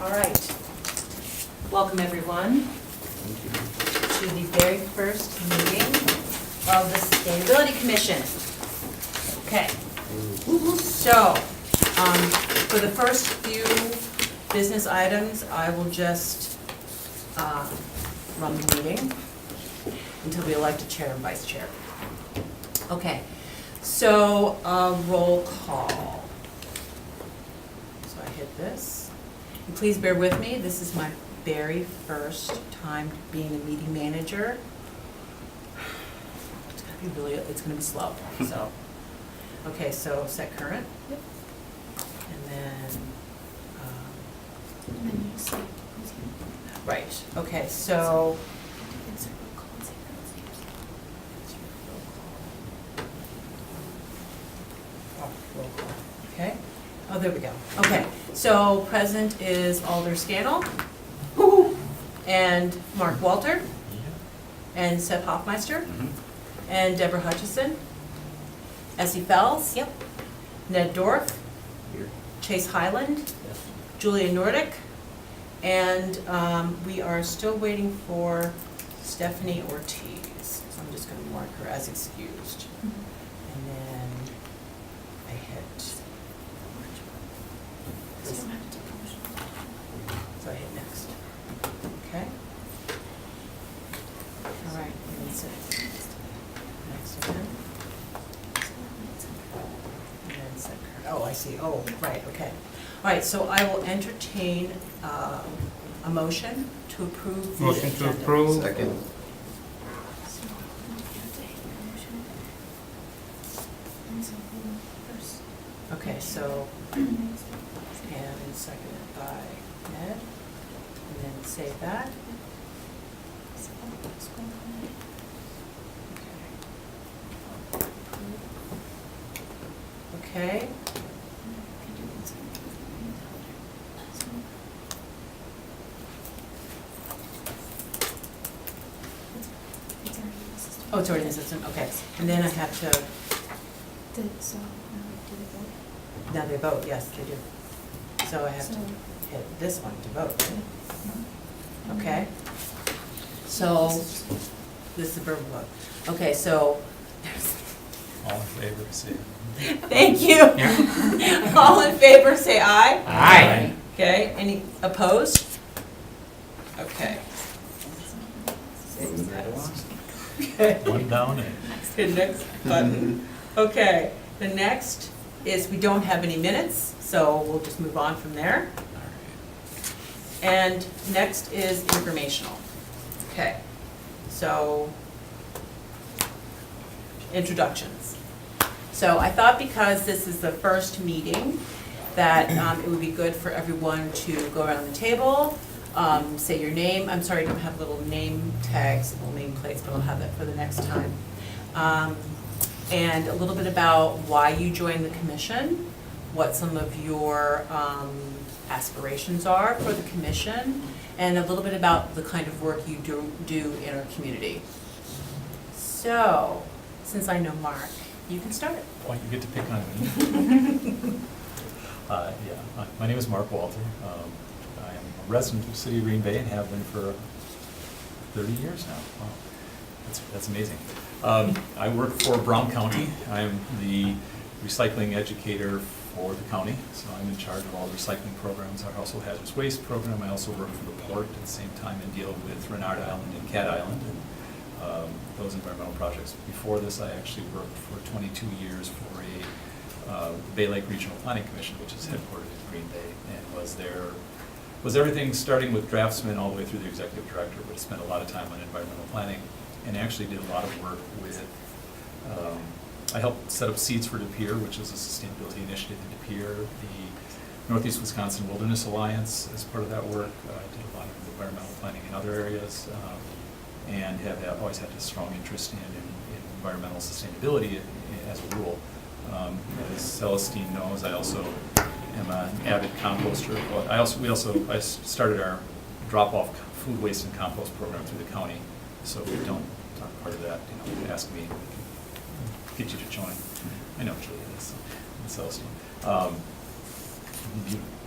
All right. Welcome, everyone, to the very first meeting of the Sustainability Commission. Okay. So, for the first few business items, I will just run the meeting until we elect a chair and vice chair. Okay. So, roll call. So I hit this. And please bear with me, this is my very first time being a meeting manager. It's gonna be really, it's gonna be slow, so. Okay, so set current. Yep. And then, And then you just say, who's here? right, okay, so. Insert roll call and say Roll call. Okay, oh, there we go. Okay, so present is Alder Scannell. And Mark Walter. And Seth Hoffmeister. And Deborah Hutchison. Essie Fells. Yep. Ned Dorff. Here. Chase Highland. Yes. Julia Nordic. And we are still waiting for Stephanie Ortiz. So I'm just gonna mark her as excused. And then I hit, So you don't have to take motion. so I hit next. Okay? All right, and then set. Next again. And then set current. Oh, I see. Oh, right, okay. All right, so I will entertain a motion to approve the Motion to agenda. approve. Second. So you have to take a motion. And so who first? Okay, so, and seconded by Ned. And then save that. Okay. Oh, it's already in the system, okay. And then I have to, So now we do the vote. now they vote, yes, they do. So I have to hit this one to vote. Okay? So, this is the verbal vote. Okay, so, All in favor, say thank you. All in favor, say aye. Aye. Okay, any opposed? Okay. Okay. one down and The next button. Okay, the next is we don't have any minutes, so we'll just move on from there. And next is informational. Okay, so introductions. So I thought because this is the first meeting, that it would be good for everyone to go around the table, say your name. I'm sorry, I don't have little name tags, little name plates, but I'll have that for the next time. And a little bit about why you joined the commission, what some of your aspirations are for the commission, and a little bit about the kind of work you do in our community. So, since I know Mark, you can start. well, you get to pick on me. My name is Mark Walter. I am a resident of the city of Green Bay and have been for 30 years now. Wow, that's amazing. I work for Brown County. I'm the recycling educator for the county, so I'm in charge of all the recycling programs, our household hazardous waste program. I also work for the port at the same time and deal with Renard Island and Cat Island and those environmental projects. Before this, I actually worked for 22 years for a Bay Lake Regional Planning Commission, which is headquartered in Green Bay, and was everything starting with draftsman all the way through the executive director, but spent a lot of time on environmental planning and actually did a lot of work with, I helped set up Seeds for De Pere, which is a sustainability initiative in De Pere, the Northeast Wisconsin Wilderness Alliance as part of that work. I did a lot of environmental planning in other areas, and have always had a strong interest in environmental sustainability as a rule. As Celestine knows, I also am an avid composter. I started our drop-off food waste and compost program through the county. So if you don't talk part of that, you can ask me, we can get you to join. I know Julia is, and Celestine.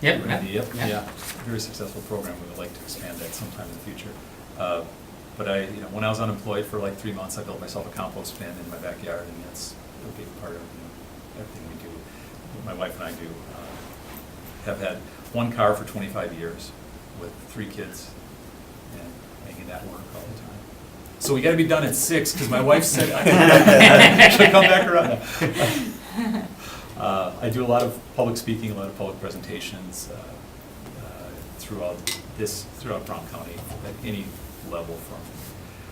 Yep, Randy, yep, yep. yeah, very successful program. We would like to expand that sometime in the future. But when I was unemployed for like 3 months, I built myself a compost bin in my backyard, and that's a big part of everything we do. My wife and I do have had one car for 25 years with 3 kids, and making that work all the time. So we got to be done at 6 because my wife said I should come back around. I do a lot of public speaking, a lot of public presentations throughout Brown County at any level. From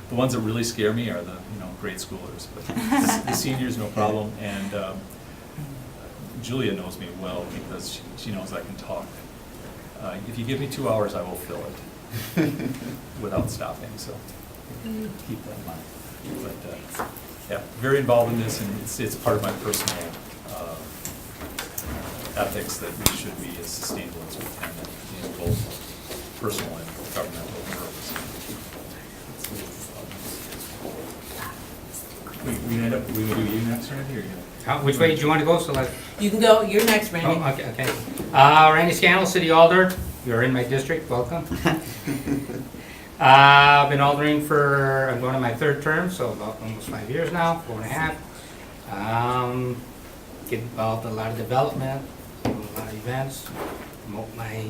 the ones that really scare me are the grade schoolers, but the seniors no problem. And Julia knows me well because she knows I can talk. If you give me 2 hours, I will fill it without stopping. So keep that in mind. But yeah, very involved in this, and it's part of my personal ethics that we should be as sustainable as we can, both personal and governmental purpose. We do you next, Randy, or you? Which way do you want to go? So let's. You can go, you're next, Randy. Oh, okay. Randy Scannell, City Alder. You're in my district. Welcome. I've been aldering I'm going to my 3rd term, so about almost 5 years now, 4.5. Get involved in a lot of development, a lot of events, promote my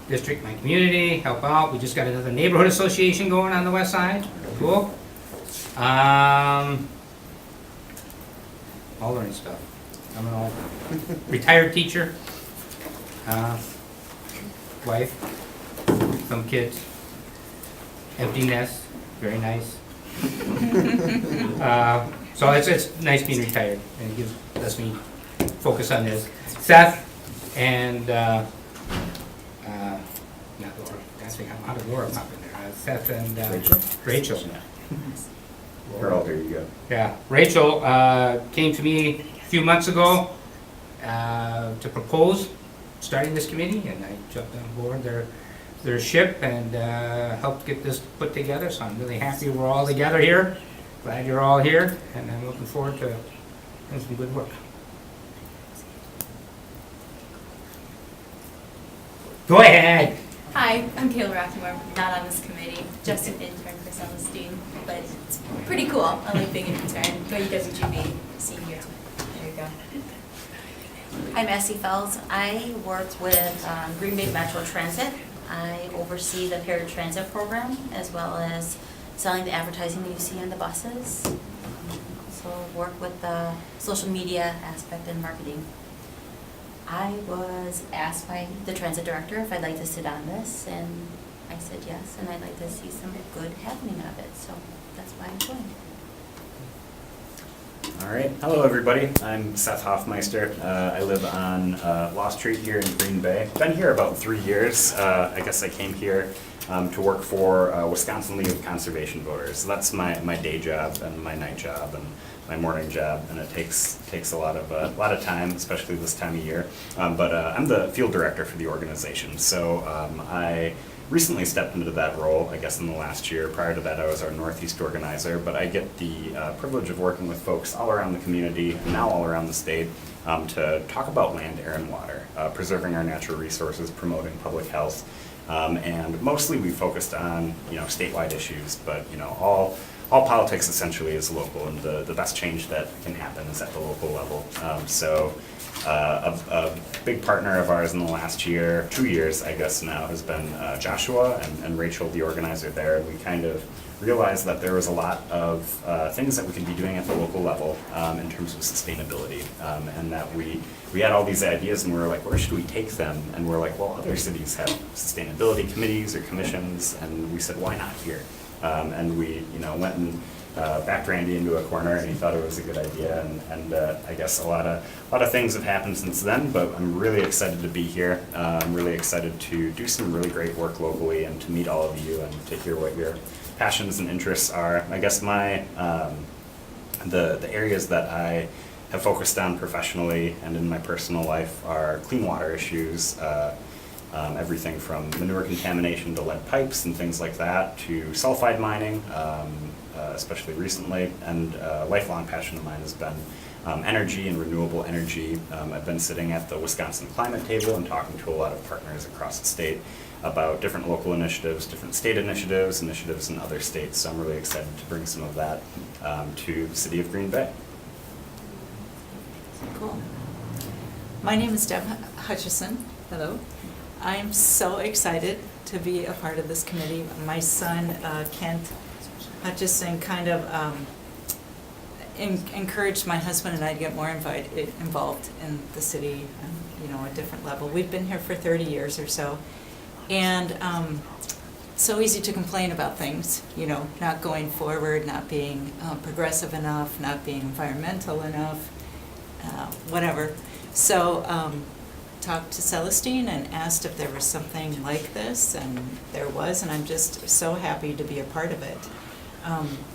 district, my community, help out. We just got another neighborhood association going on the west side. Cool. Aldering stuff. I'm an alder. Retired teacher. Wife. Some kids. Empty nest. Very nice. So it's nice being retired, and it lets me focus on this. Seth and not Laura. How did Laura pop in there? Seth and Rachel. Carl, there you go. Yeah, Rachel came to me a few months ago to propose starting this committee, and I jumped on board their ship and helped get this put together. So I'm really happy we're all together here. Glad you're all here, and I'm looking forward to doing some good work. Go ahead. Hi, I'm Kayla Rockmore, not on this committee, just an intern for Celestine, but it's pretty cool. I like being an intern. Go UWGB, senior. There you go. I'm Essie Fells. I work with Green Bay Metro Transit. I oversee the paratransit program as well as selling the advertising that you see on the buses. So work with the social media aspect and marketing. I was asked by the transit director if I'd like to sit on this, and I said yes, and I'd like to see some good happening of it, so that's why I joined. All right. Hello, everybody. I'm Seth Hoffmeister. I live on Lost Street here in Green Bay. Been here about 3 years. I guess I came here to work for Wisconsin League of Conservation Voters. So that's my day job and my night job and my morning job, and it takes a lot of time, especially this time of year. But I'm the field director for the organization. So I recently stepped into that role, I guess in the last year. Prior to that, I was our Northeast organizer, but I get the privilege of working with folks all around the community, and now all around the state, to talk about land, air, and water, preserving our natural resources, promoting public health, and mostly we focused on statewide issues, but all politics essentially is local, and the best change that can happen is at the local level. A big partner of ours in the last 2 years, I guess now, has been Joshua and Rachel, the organizer there. We kind of realized that there was a lot of things that we could be doing at the local level in terms of sustainability, and that we had all these ideas, and we were like, where should we take them? And we're like, well, other cities have sustainability committees or commissions, and we said, why not here? And we went and backed Randy into a corner, and he thought it was a good idea, and I guess a lot of things have happened since then, but I'm really excited to be here. I'm really excited to do some really great work locally and to meet all of you and to hear what your passions and interests are. I guess my the areas that I have focused on professionally and in my personal life are clean water issues, everything from manure contamination to lead pipes and things like that, to sulfide mining, especially recently, and a lifelong passion of mine has been energy and renewable energy. I've been sitting at the Wisconsin Climate Table and talking to a lot of partners across the state about different local initiatives, different state initiatives, initiatives in other states. So I'm really excited to bring some of that to the city of Green Bay. Cool. My name is Deb Hutchison. Hello. I'm so excited to be a part of this committee. My son, Kent Hutchison, kind of encouraged my husband and I to get more involved in the city, a different level. We've been here for 30 years or so, and so easy to complain about things, not going forward, not being progressive enough, not being environmental enough, whatever. So talked to Celestine and asked if there was something like this, and there was, and I'm just so happy to be a part of it.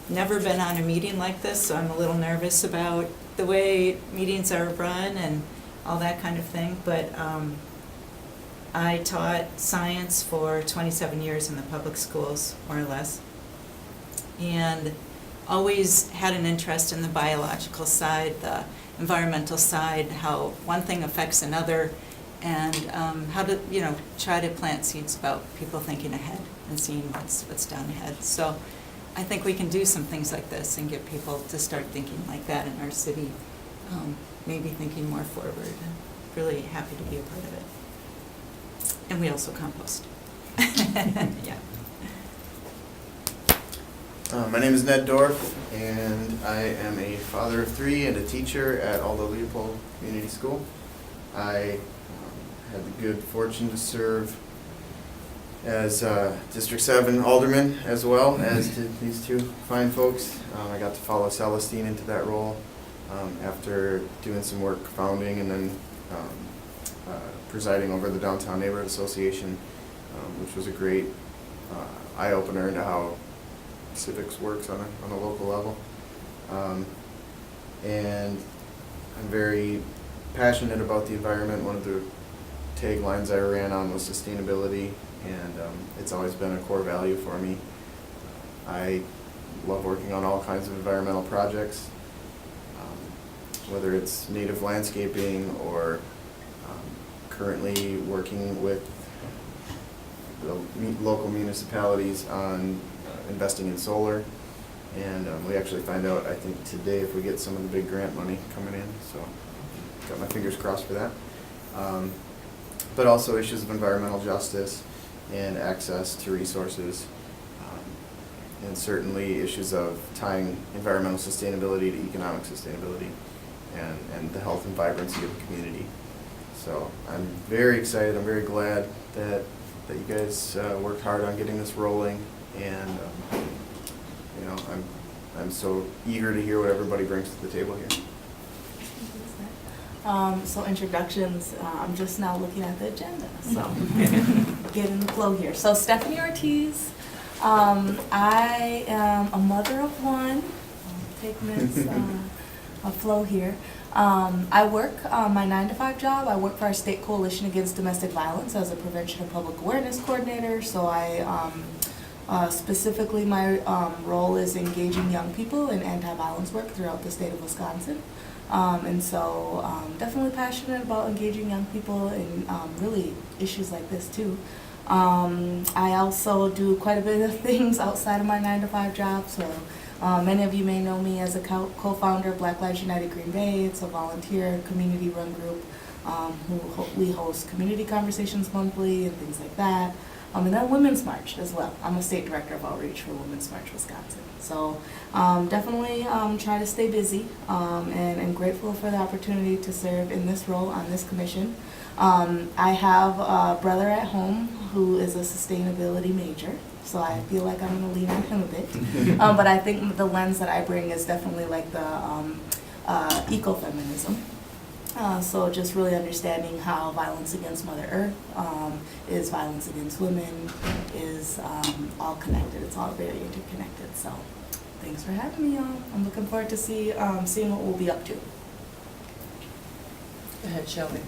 Never been on a meeting like this, so I'm a little nervous about the way meetings are run and all that kind of thing, but I taught science for 27 years in the public schools, more or less, and always had an interest in the biological side, the environmental side, how one thing affects another, and how to, try to plant seeds about people thinking ahead and seeing what's down ahead. So I think we can do some things like this and get people to start thinking like that in our city, maybe thinking more forward. I'm really happy to be a part of it. And we also compost. Yeah. My name is Ned Dorff, and I am a father of 3 and a teacher at Aldo Leopold Community School. I had the good fortune to serve as District 7 alderman, as well as did these 2 fine folks. I got to follow Celestine into that role after doing some work founding and then presiding over the Downtown Neighborhood Association, which was a great eye-opener into how civics works on a local level. And I'm very passionate about the environment. One of the taglines I ran on was sustainability, and it's always been a core value for me. I love working on all kinds of environmental projects, whether it's native landscaping or currently working with the local municipalities on investing in solar. And we actually find out, I think, today if we get some of the big grant money coming in, so got my fingers crossed for that. But also issues of environmental justice and access to resources, and certainly issues of tying environmental sustainability to economic sustainability and the health and vibrancy of the community. So I'm very excited, I'm very glad that you guys worked hard on getting this rolling, and I'm so eager to hear what everybody brings to the table here. So introductions, I'm just now looking at the agenda, so getting the flow here. So Stephanie Ortiz, I am a mother of 1. Take minutes, a flow here. I work my 9-to-5 job. I work for our state coalition against domestic violence as a prevention and public awareness coordinator. So I specifically my role is engaging young people in anti-violence work throughout the state of Wisconsin. And so definitely passionate about engaging young people in really issues like this too. I also do quite a bit of things outside of my 9-to-5 job. So many of you may know me as a co-founder of Black Lives United Green Bay. It's a volunteer community-run group we host community conversations monthly and things like that. And then Women's March as well. I'm a state director of outreach for Women's March Wisconsin. So definitely try to stay busy and grateful for the opportunity to serve in this role on this commission. I have a brother at home who is a sustainability major, so I feel like I'm going to lean on him a bit. But I think the lens that I bring is definitely like the ecofeminism. So just really understanding how violence against Mother Earth is violence against women, is all connected. It's all very interconnected. So thanks for having me, y'all. I'm looking forward to seeing what we'll be up to. Go ahead, Shelby.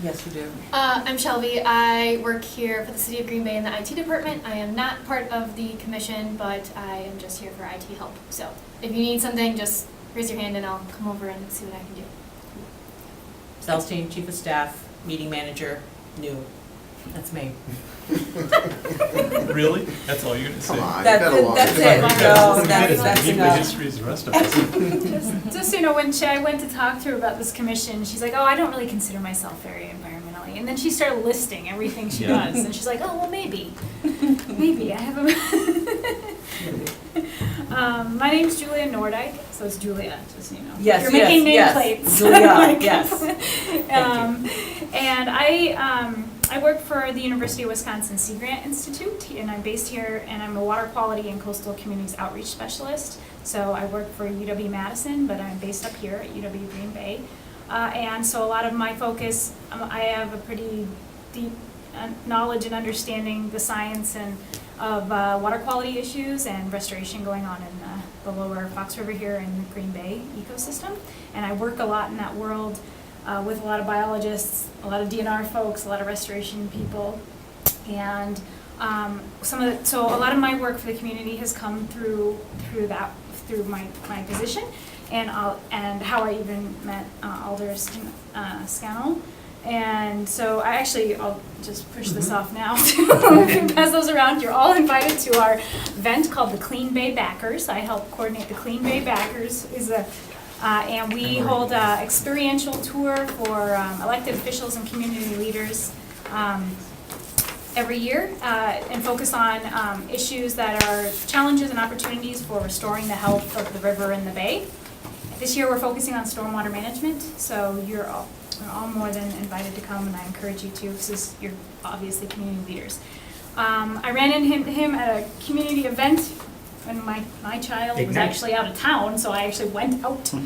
Yes, you do. I'm Shelby. I work here for the City of Green Bay in the IT department. I am not part of the commission, but I am just here for IT help. So if you need something, just raise your hand and I'll come over and see what I can do. Celestine, Chief of Staff, Meeting Manager, new. That's me. Really? That's all you're gonna say? Come on, you've That's got a it, long. that's it. No, That's Keep the enough. history as the rest of us. Just so you know, when I went to talk to her about this commission, she's like, oh, I don't really consider myself very environmentally. And then she started listing everything she Yeah. does. And she's like, oh, well, maybe. Maybe. I have a... my name's Julia Nordyke, so it's Julia, just so you know. Yes, You're making yes, nameplates. Julia, Like, yes. And I work for the University of Wisconsin Sea Grant Institute, and I'm based here, and I'm a water quality and coastal communities outreach specialist. So I work for UW-Madison, but I'm based up here at UW-Green Bay. And so a lot of my focus, I have a pretty deep knowledge and understanding the science and of water quality issues and restoration going on in the lower Fox River here in the Green Bay ecosystem. And I work a lot in that world with a lot of biologists, a lot of DNR folks, a lot of restoration people. And so a lot of my work for the community has come through my position and how I even met Alder Scannell. And so I'll just push this off now to pass those around. You're all invited to our event called the Clean Bay Backers. I help coordinate the Clean Bay Backers. And we hold an experiential tour for elected officials and community leaders every year and focus on issues that are challenges and opportunities for restoring the health of the river and the bay. This year we're focusing on stormwater management, so you're all more than invited to come, and I encourage you to, since you're obviously community leaders. I ran into him at a community event when my child was Ignite. actually out of town, so I actually went out to the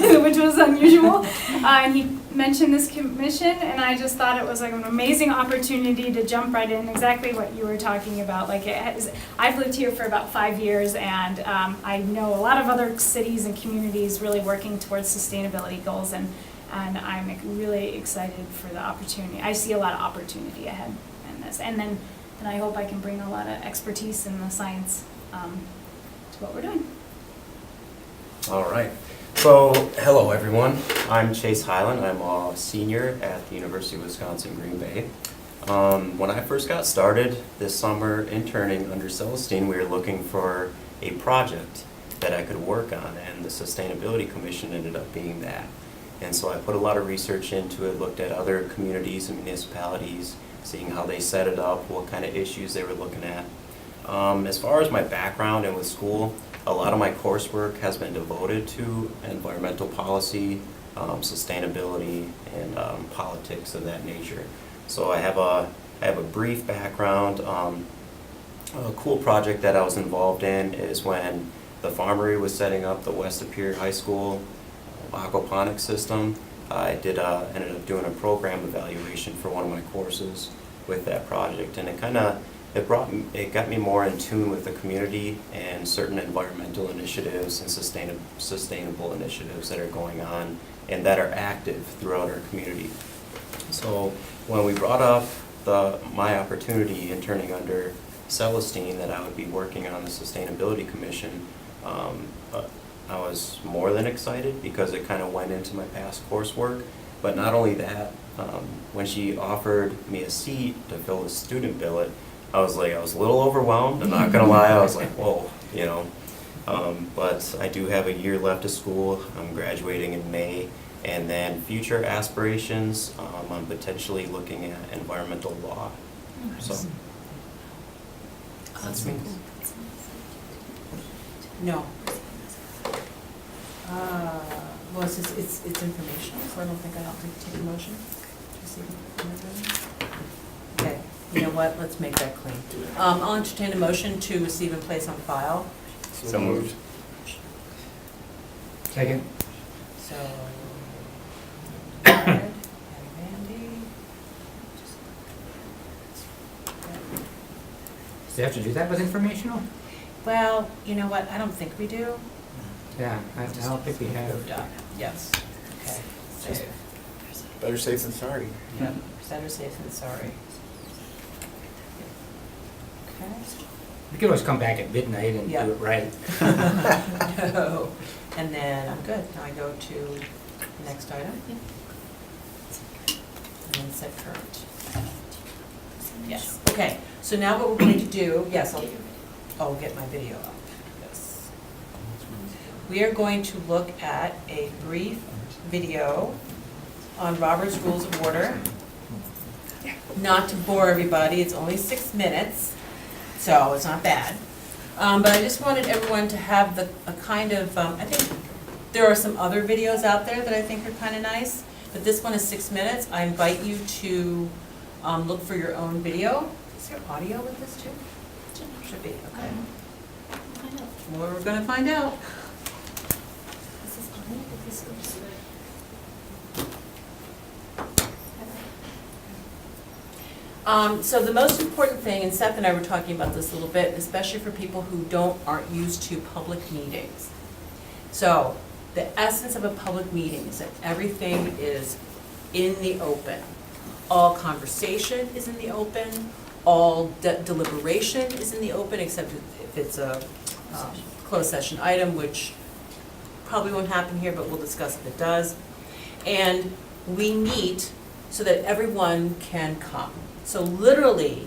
community, which was unusual. And he mentioned this commission, and I just thought it was like an amazing opportunity to jump right in, exactly what you were talking about. Like I've lived here for about 5 years, and I know a lot of other cities and communities really working towards sustainability goals, and I'm really excited for the opportunity. I see a lot of opportunity ahead in this, and I hope I can bring a lot of expertise in the science to what we're doing. All right. So, hello everyone. I'm Chase Highland. I'm a senior at the University of Wisconsin Green Bay. When I first got started this summer interning under Celestine, we were looking for a project that I could work on, and the Sustainability Commission ended up being that. And so I put a lot of research into it, looked at other communities and municipalities, seeing how they set it up, what kind of issues they were looking at. As far as my background and with school, a lot of my coursework has been devoted to environmental policy, sustainability, and politics of that nature. So I have a brief background. A cool project that I was involved in is when the Farmery was setting up the West Superior High School aquaponics system. I ended up doing a program evaluation for one of my courses with that project, and it got me more in tune with the community and certain environmental initiatives and sustainable initiatives that are going on and that are active throughout our community. So when we brought up my opportunity interning under Celestine that I would be working on the Sustainability Commission, I was more than excited because it kind of went into my past coursework. But not only that, when she offered me a seat to fill the student billet, I was a little overwhelmed. I'm not gonna lie, I was like, whoa, you know. But I do have a year left of school. I'm graduating in May, and then future aspirations, I'm potentially looking at environmental law. So that's me. No. Well, it's informational, so I don't think to take a motion. Okay, you know what, let's make that clean. I'll entertain a motion to receive and place on file. So moved. Second. So, Ed and Randy. Do you have to do that with informational? Well, you know what, I don't think we do. Yeah, I don't think we have. Yes, okay. Just- Better safe than sorry. Yep, better safe than sorry. Okay. You can always come back at midnight and do Yeah. it right. No. And then I'm good. Now I go to the next item. And then set current. Yes, okay. So now what we're going to do, yes, I'll get my video up. Yes. We are going to look at a brief video on Robert's Rules of Order. Not to bore everybody, it's only 6 minutes, so it's not bad. But I just wanted everyone to have a kind of, I think there are some other videos out there that I think are kind of nice, but this one is 6 minutes. I invite you to look for your own video. Is there audio with this too? Should be, okay. Well, we're gonna find out. This is on it, if this goes. So the most important thing, and Seth and I were talking about this a little bit, especially for people who aren't used to public meetings. So the essence of a public meeting is that everything is in the open. All conversation is in the open, all deliberation is in the open, except if it's a closed session item, which probably won't happen here, but we'll discuss if it does. And we meet so that everyone can come. So literally,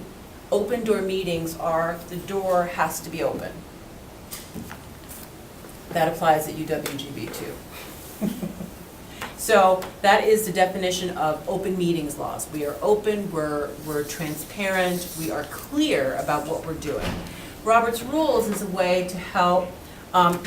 open door meetings are, the door has to be open. That applies at UWGB too. So that is the definition of open meetings laws. We are open, we're transparent, we are clear about what we're doing. Robert's Rules is a way to help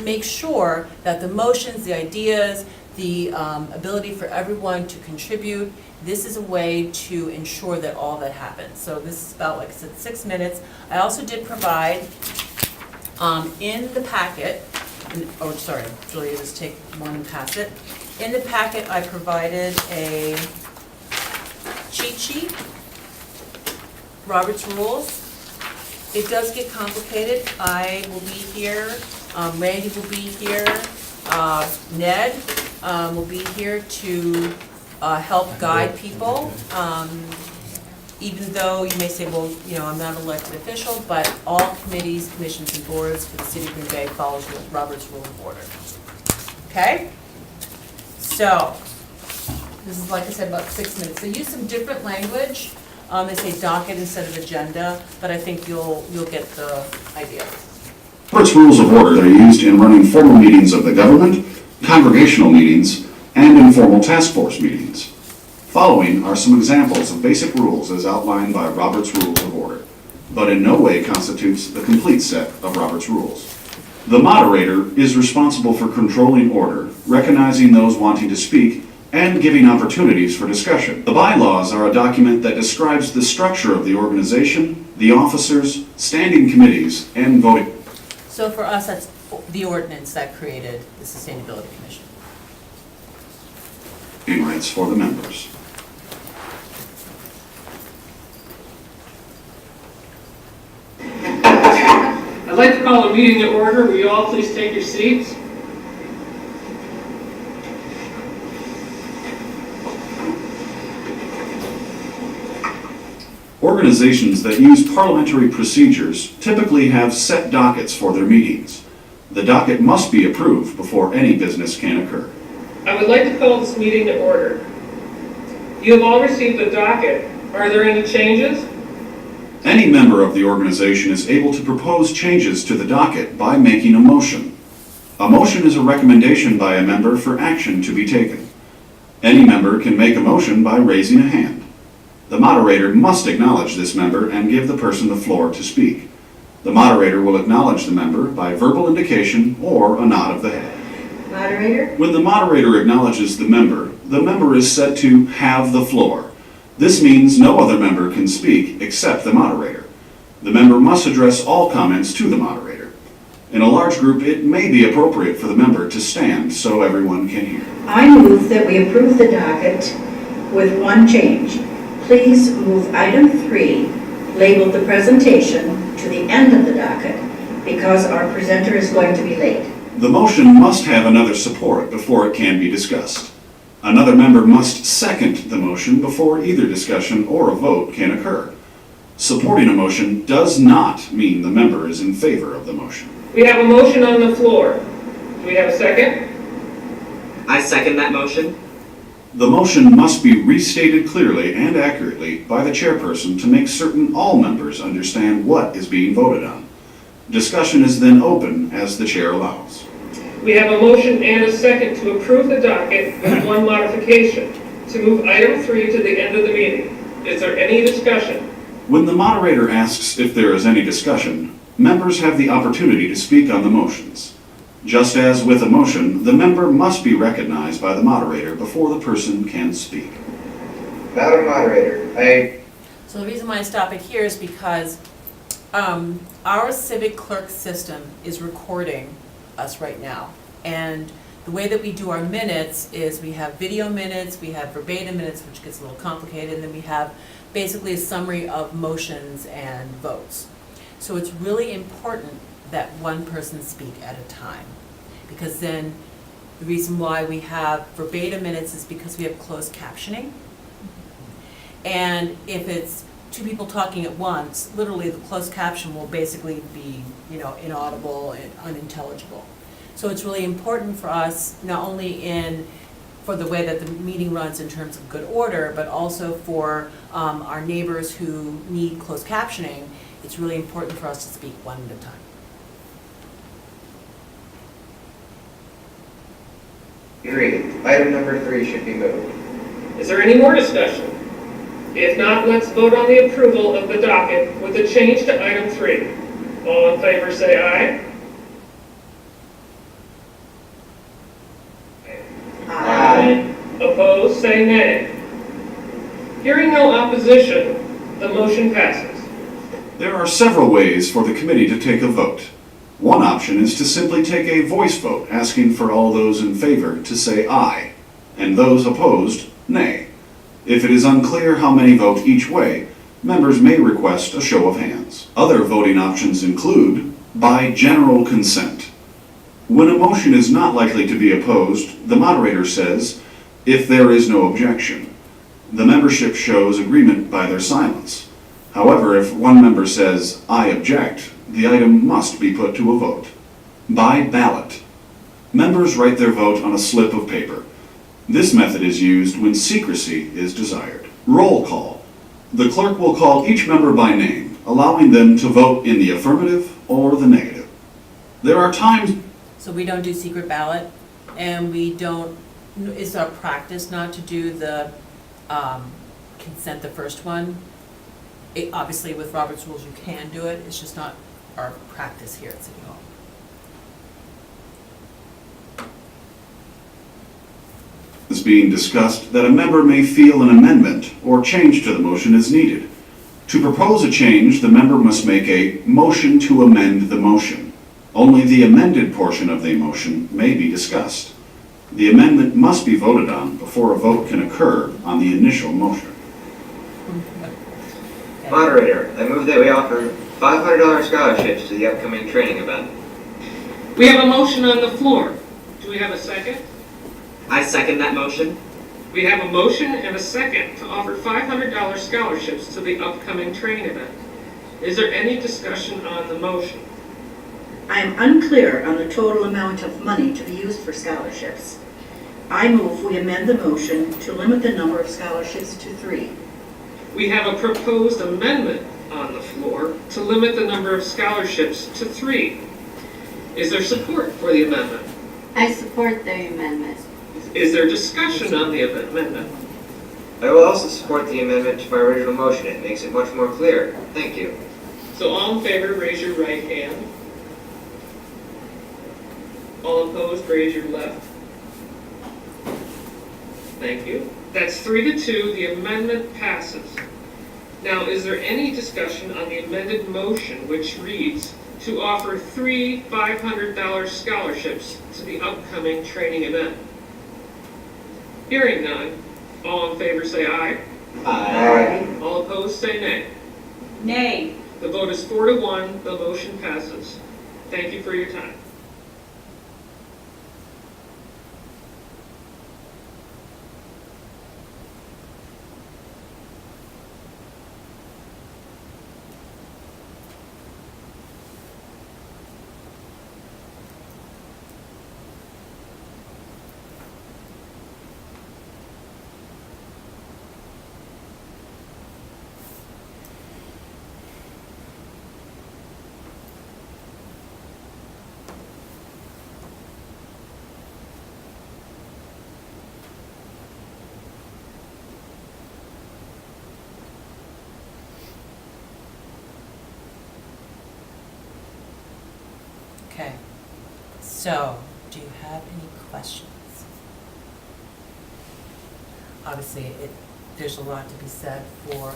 make sure that the motions, the ideas, the ability for everyone to contribute, this is a way to ensure that all that happens. So this is about, like I said, 6 minutes. I also did provide in the packet, Julia, just take one and pass it. In the packet, I provided a cheat sheet, Robert's Rules. It does get complicated. I will be here, Randy will be here, Ned will be here to help guide people. Even though you may say, well, I'm not an elected official, but all committees, commissions, and boards for the city of Green Bay follows Robert's Rule of Order. Okay? So, this is, like I said, about 6 minutes. They use some different language. They say docket instead of agenda, but I think you'll get the idea. Robert's Rules of Order are used in running formal meetings of the government, congregational meetings, and informal task force meetings. Following are some examples of basic rules as outlined by Robert's Rules of Order, but in no way constitutes the complete set of Robert's Rules. The moderator is responsible for controlling order, recognizing those wanting to speak, and giving opportunities for discussion. The bylaws are a document that describes the structure of the organization, the officers, standing committees, and voting. So for us, that's the ordinance that created the Sustainability Commission. Rights for the members. I'd like to call a meeting to order. Will you all please take your seats? Organizations that use parliamentary procedures typically have set dockets for their meetings. The docket must be approved before any business can occur. I would like to call this meeting to order. You have all received the docket. Are there any changes? Any member of the organization is able to propose changes to the docket by making a motion. A motion is a recommendation by a member for action to be taken. Any member can make a motion by raising a hand. The moderator must acknowledge this member and give the person the floor to speak. The moderator will acknowledge the member by verbal indication or a nod of the head. Moderator? When the moderator acknowledges the member is said to have the floor. This means no other member can speak except the moderator. The member must address all comments to the moderator. In a large group, it may be appropriate for the member to stand so everyone can hear. I move that we approve the docket with one change. Please move item 3, labeled the presentation, to the end of the docket because our presenter is going to be late. The motion must have another support before it can be discussed. Another member must second the motion before either discussion or a vote can occur. Supporting a motion does not mean the member is in favor of the motion. We have a motion on the floor. Do we have a second? I second that motion. The motion must be restated clearly and accurately by the chairperson to make certain all members understand what is being voted on. Discussion is then open as the chair allows. We have a motion and a second to approve the docket with one modification, to move item 3 to the end of the meeting. Is there any discussion? When the moderator asks if there is any discussion, members have the opportunity to speak on the motions. Just as with a motion, the member must be recognized by the moderator before the person can speak. Madam Moderator, So the reason why I stop it here is because our civic clerk system is recording us right now. And the way that we do our minutes is we have video minutes, we have verbatim minutes, which gets a little complicated, and then we have basically a summary of motions and votes. So it's really important that one person speak at a time, because then the reason why we have verbatim minutes is because we have closed captioning. And if it's two people talking at once, literally the closed caption will basically be, inaudible and unintelligible. So it's really important for us, not only for the way that the meeting runs in terms of good order, but also for our neighbors who need closed captioning. It's really important for us to speak one at a time. agreed. Item number 3 should be moved. Is there any more discussion? If not, let's vote on the approval of the docket with a change to item 3. All in favor say aye. Aye. Opposed, say nay. Hearing no opposition, the motion passes. There are several ways for the committee to take a vote. One option is to simply take a voice vote, asking for all those in favor to say aye, and those opposed, nay. If it is unclear how many vote each way, members may request a show of hands. Other voting options include by general consent. When a motion is not likely to be opposed, the moderator says, if there is no objection. The membership shows agreement by their silence. However, if one member says, I object, the item must be put to a vote. By ballot. Members write their vote on a slip of paper. This method is used when secrecy is desired. Roll call. The clerk will call each member by name, allowing them to vote in the affirmative or the negative. There are times... So we don't do secret ballot, and it's our practice not to do the consent, the first one. Obviously, with Robert's rules, you can do it. It's just not our practice here at City Hall. Is being discussed that a member may feel an amendment or change to the motion is needed. To propose a change, the member must make a motion to amend the motion. Only the amended portion of the motion may be discussed. The amendment must be voted on before a vote can occur on the initial motion. Moderator, I move that we offer $500 scholarships to the upcoming training event. We have a motion on the floor. Do we have a second? I second that motion. We have a motion and a second to offer $500 scholarships to the upcoming training event. Is there any discussion on the motion? I am unclear on the total amount of money to be used for scholarships. I move we amend the motion to limit the number of scholarships to 3. We have a proposed amendment on the floor to limit the number of scholarships to 3. Is there support for the amendment? I support the amendment. Is there discussion on the amendment? I will also support the amendment to my original motion. It makes it much more clear. Thank you. So all in favor, raise your right hand. All opposed, raise your left. Thank you. That's 3-2. The amendment passes. Now, is there any discussion on the amended motion, which reads, to offer 3 $500 scholarships to the upcoming training event? Hearing none, all in favor say aye. Aye. All opposed say nay. Nay. The vote is 4-1. The motion passes. Thank you for your time. So, do you have any questions? Obviously, there's a lot to be said for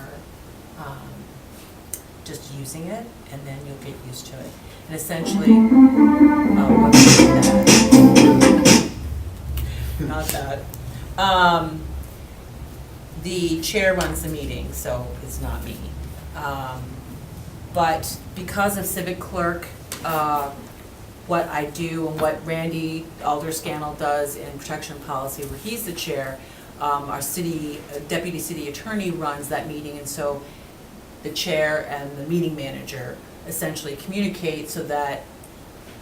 just using it, and then you'll get used to it. And essentially, oh, not that. The chair runs the meeting, so it's not me. But because of civic clerk, what I do and what Randy Alder-Scannell does in protection policy, where he's the chair, our deputy city attorney runs that meeting, and so the chair and the meeting manager essentially communicate so that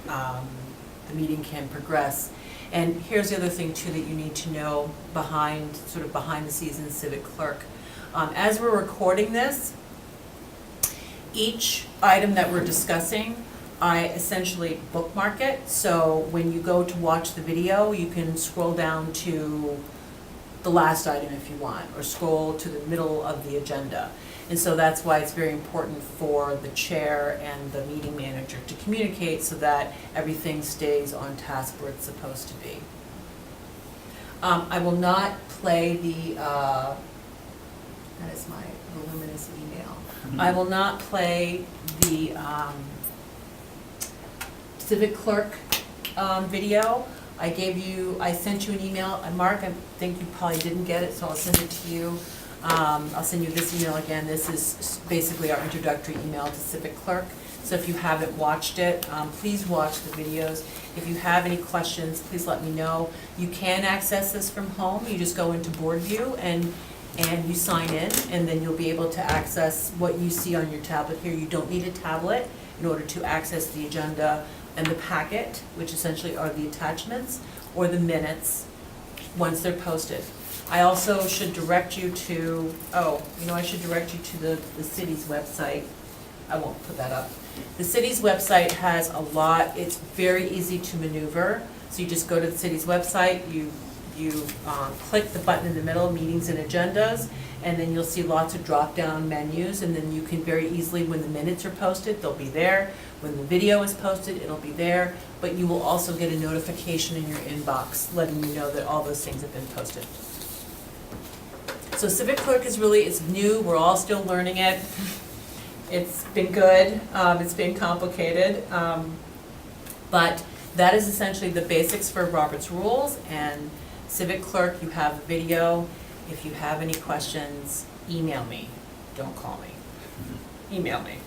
the meeting can progress. And here's the other thing too that you need to know behind the scenes civic clerk. As we're recording this, each item that we're discussing, I essentially bookmark it. So when you go to watch the video, you can scroll down to the last item if you want, or scroll to the middle of the agenda. And so that's why it's very important for the chair and the meeting manager to communicate so that everything stays on task where it's supposed to be. I will not play that is my voluminous email. I will not play the civic clerk video. I sent you an email, and Mark, I think you probably didn't get it, so I'll send it to you. I'll send you this email again. This is basically our introductory email to civic clerk. So if you haven't watched it, please watch the videos. If you have any questions, please let me know. You can access this from home. You just go into board view and you sign in, and then you'll be able to access what you see on your tablet here. You don't need a tablet in order to access the agenda and the packet, which essentially are the attachments, or the minutes once they're posted. I also should direct you to, I should direct you to the city's website. I won't put that up. The city's website has a lot, it's very easy to maneuver. So you just go to the city's website, you click the button in the middle, meetings and agendas, and then you'll see lots of drop-down menus, and then you can very easily, when the minutes are posted, they'll be there. When the video is posted, it'll be there, but you will also get a notification in your inbox letting you know that all those things have been posted. So civic clerk it's new, we're all still learning it. It's been good, it's been complicated, but that is essentially the basics for Robert's Rules. And civic clerk, you have a video. If you have any questions, email me, don't call me, email me.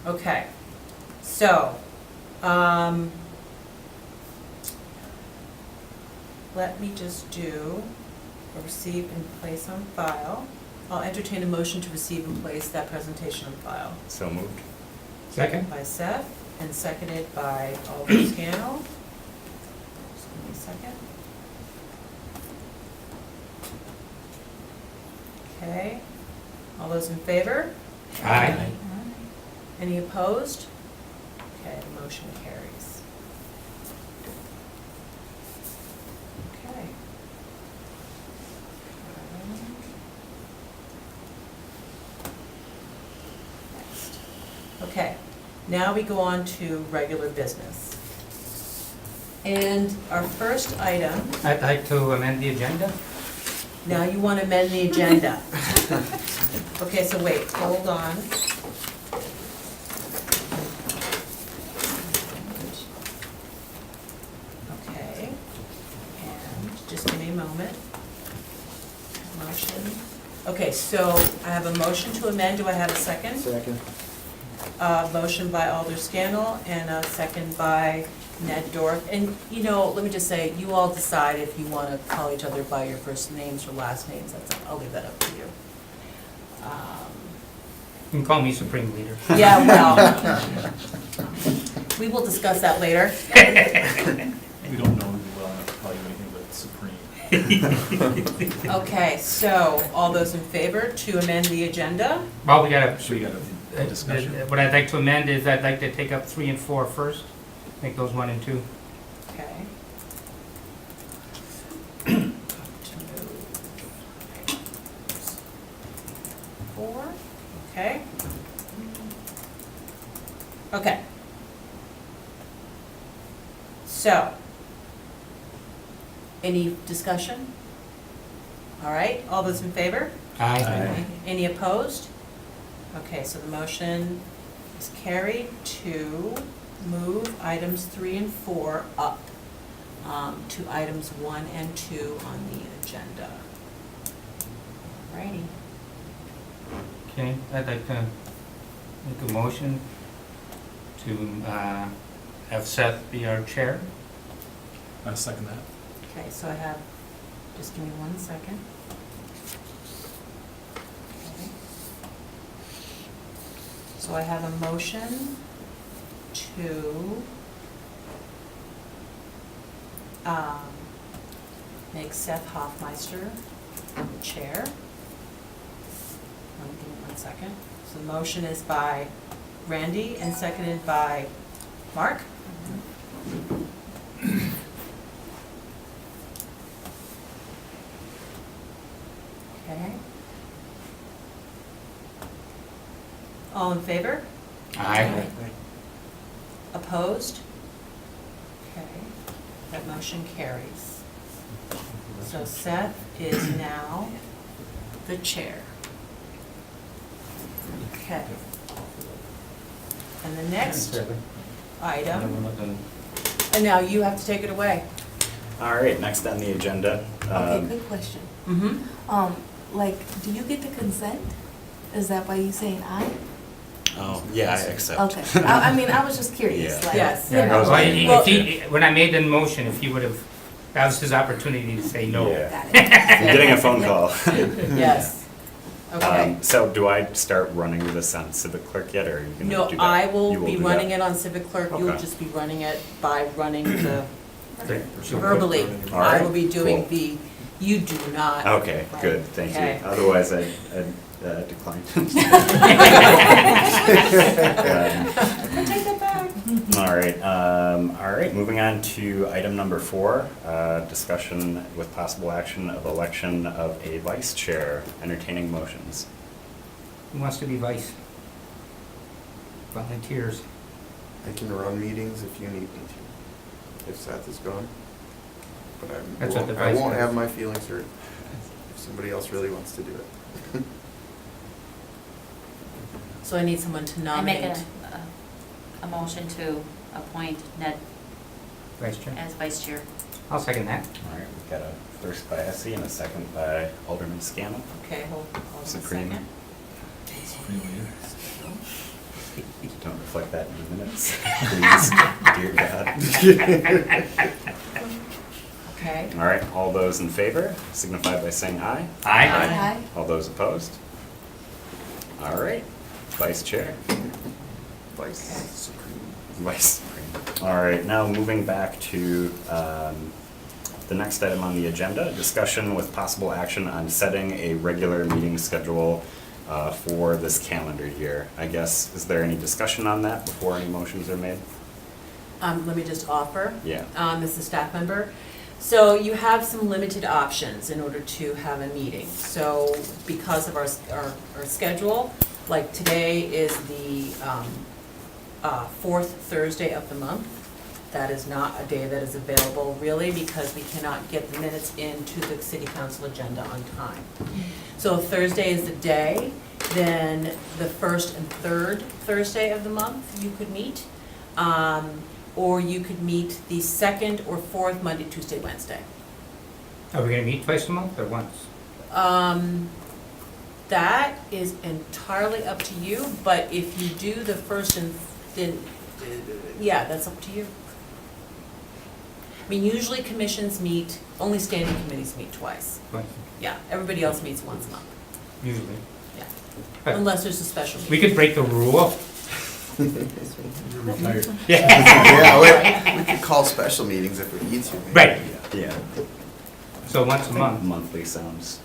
Okay, so, let me just do a receive and place on file. I'll entertain a motion to receive and place that presentation on file. So moved. Second? By Seth, and seconded by Alder Scannell. Just give me a second. Okay, all those in favor? Aye. Any opposed? Okay, the motion carries. Okay. Next. Okay, now we go on to regular business. And our first item, I'd like to amend the agenda. now you want to amend the agenda. Okay, so wait, hold on. Okay, and just give me a moment. Motion. Okay, so I have a motion to amend. Do I have a second? Second. Motion by Alder Scannell and a second by Ned Dorff. And, let me just say, you all decide if you want to call each other by your first names or last names. I'll leave that up to you. You can call me Supreme Leader. Yeah, well, we will discuss that later. We don't know you well enough to call you anything but Supreme. Okay, so all those in favor to amend the agenda? Well, we got a discussion. What I'd like to amend is I'd like to take up 3 and 4 first, make those 1 and 2. Okay. Four, okay. Okay. So, any discussion? All right, all those in favor? Aye. Any opposed? Okay, so the motion is carried to move items 3 and 4 up to items 1 and 2 on the agenda. Alrighty. Okay, I'd like to make a motion to have Seth be our chair. I second that. Okay, so I have, just give me 1 second. Okay. So I have a motion to make Seth Hoffmeister the chair. Give me 1 second. So the motion is by Randy and seconded by Mark. Okay. All in favor? Aye. Opposed? Okay, that motion carries. So Seth is now the chair. Okay. And the next item, and now you have to take it away. All right, next on the agenda. Okay, good question. Mm-hmm. Like, do you get the consent? Is that why you saying aye? Oh, yeah, I accept. Okay, I mean, I was just curious, Yeah. like, Yes. you know. Well, if he, when I made the motion, if he would have, that was his opportunity to say no. Yeah. Got it. You're getting a phone call. Yes. Okay. So do I start running this on Civic Clerk yet, or are you gonna No, do that? I will You be do running that? it on Civic Clerk. You'll Okay. just be running it by running the Sure. verbally. All I right, will be doing cool. the, you do not. Okay, good, thank Okay. you. Otherwise, I'd decline. Take it back. All right, moving on to item number 4, discussion with possible action of election of a vice chair, entertaining motions. Who wants to be vice? Volunteers. I can run meetings if you need me to, if Seth is gone. But That's what the I vice won't does. have my feelings hurt if somebody else really wants to do it. So I need someone to I make nominate. a motion to appoint Ned Vice chair. as vice chair. I'll second that. All right, we've got a first by Essie and a second by Alderman Scannell. Okay, hold on a Supreme. second. Don't reflect that in the minutes, please, dear God. Okay. All right, all those in favor signify by saying aye. Aye. Aye. All those opposed? All right, vice chair. Vice Supreme. Vice Supreme. All right, now moving back to the next item on the agenda, discussion with possible action on setting a regular meeting schedule for this calendar year. I guess, is there any discussion on that before any motions are made? Let me just offer. Yeah. As a staff member. So you have some limited options in order to have a meeting. So because of our schedule, like today is the fourth Thursday of the month. That is not a day that is available really because we cannot get the minutes into the city council agenda on time. So if Thursday is the day, then the first and third Thursday of the month you could meet. Or you could meet the second or fourth Monday, Tuesday, Wednesday. Are we gonna meet twice a month or once? That is entirely up to you, but if you do the first and then, yeah, that's up to you. I mean, usually commissions meet, only standing committees meet twice. Twice, Yeah, everybody else meets once a month, usually. yeah. But Unless there's a special meeting. we could break the rule. You're retired. Yeah, we could call special meetings if we need to. maybe. Right, Yeah. so once a month. Monthly sounds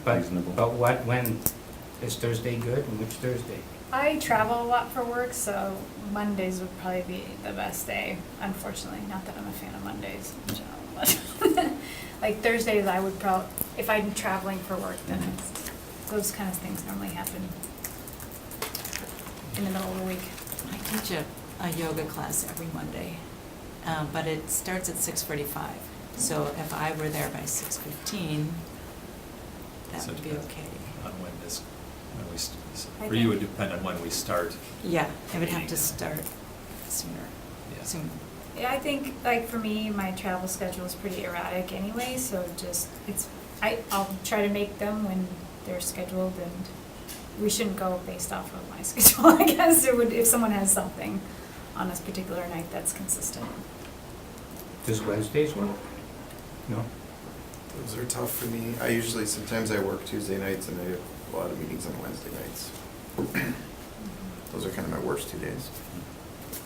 But, reasonable. but when? Is Thursday good and which Thursday? I travel a lot for work, so Mondays would probably be the best day, unfortunately. Not that I'm a fan of Mondays in general, but like Thursdays I would probably, if I'm traveling for work, then those kind of things normally happen in the middle of the week. I teach a yoga class every Monday, but it starts at 6:45. So if I were there by 6:15, that So it would be depends okay. On for you, it would depend on when we start. Yeah, it would have to start sooner. Yeah. Soon. Yeah, I think, like, for me, my travel schedule is pretty erratic anyway, so just, I'll try to make them when they're scheduled, and we shouldn't go based off of my schedule, I guess. It would, if someone has something on this particular night that's consistent. Does Wednesdays work? No? Those are tough for me. Sometimes I work Tuesday nights and I have a lot of meetings on Wednesday nights. Those are kind of my worst 2 days.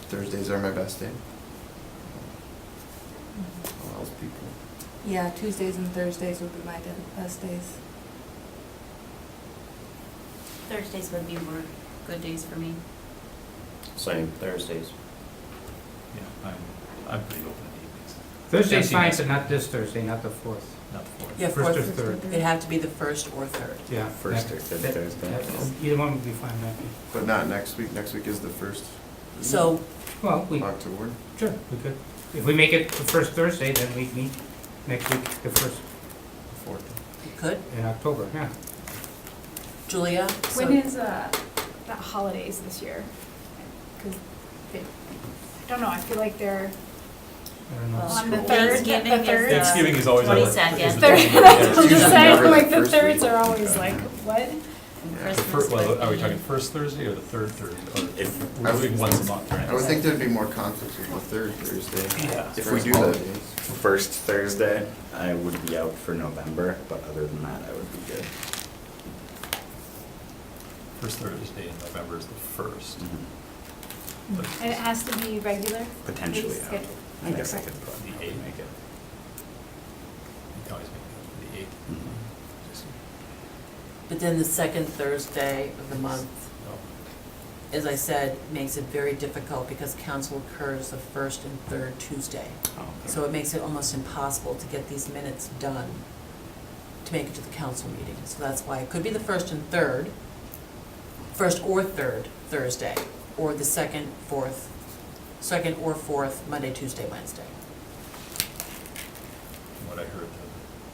Thursdays are my best day. All else people. Yeah, Tuesdays and Thursdays would be my best days. Thursdays would be more good days for me. Same, Thursdays. Yeah, I'm pretty open in the evenings. Thursday's Jesse fine, has- but not this Thursday, not the 4th. Not the fourth. Yeah, First or fourth, third. it'd have to be the first or third. Yeah. First that- or third that- Thursday. that- Either one would be fine, I think. But not next week. Next week is the first. So, Well, we, October. sure, we could. If we make it the first Thursday, then we meet next week, the first Fourth. you could, in October, yeah. Julia? So- When is, the holidays this year? 'Cause I don't know, I feel like they're I don't know. Well, on the School. third, Thanksgiving the is, third. Thanksgiving is always on the- 22nd. is the Third, 20th. that's Yeah, what I'm it's just usually saying, never like, the the first thirds week. are always like, what? Christmas would Are we be- talking first Thursday or the third Thursday? Or If- we're doing once a month, right? I would think there'd be more conflicts with the third Thursday. Yeah. If we First do that. holidays. First Thursday, I would be out for November, but other than that, I would be good. First Thursday in November is the first. But And it has to be regular? Potentially, It's yeah. scheduled. I guess I could The probably eighth. make it. You can always make it the eighth. Mhm. Just- But then the second Thursday of the month, oh, as I said, makes it very difficult because council occurs the first and third Tuesday. Oh, okay. So it makes it almost impossible to get these minutes done to make it to the council meeting. So that's why it could be the first and third, first or third Thursday, or the second or fourth Monday, Tuesday, Wednesday. From what I heard,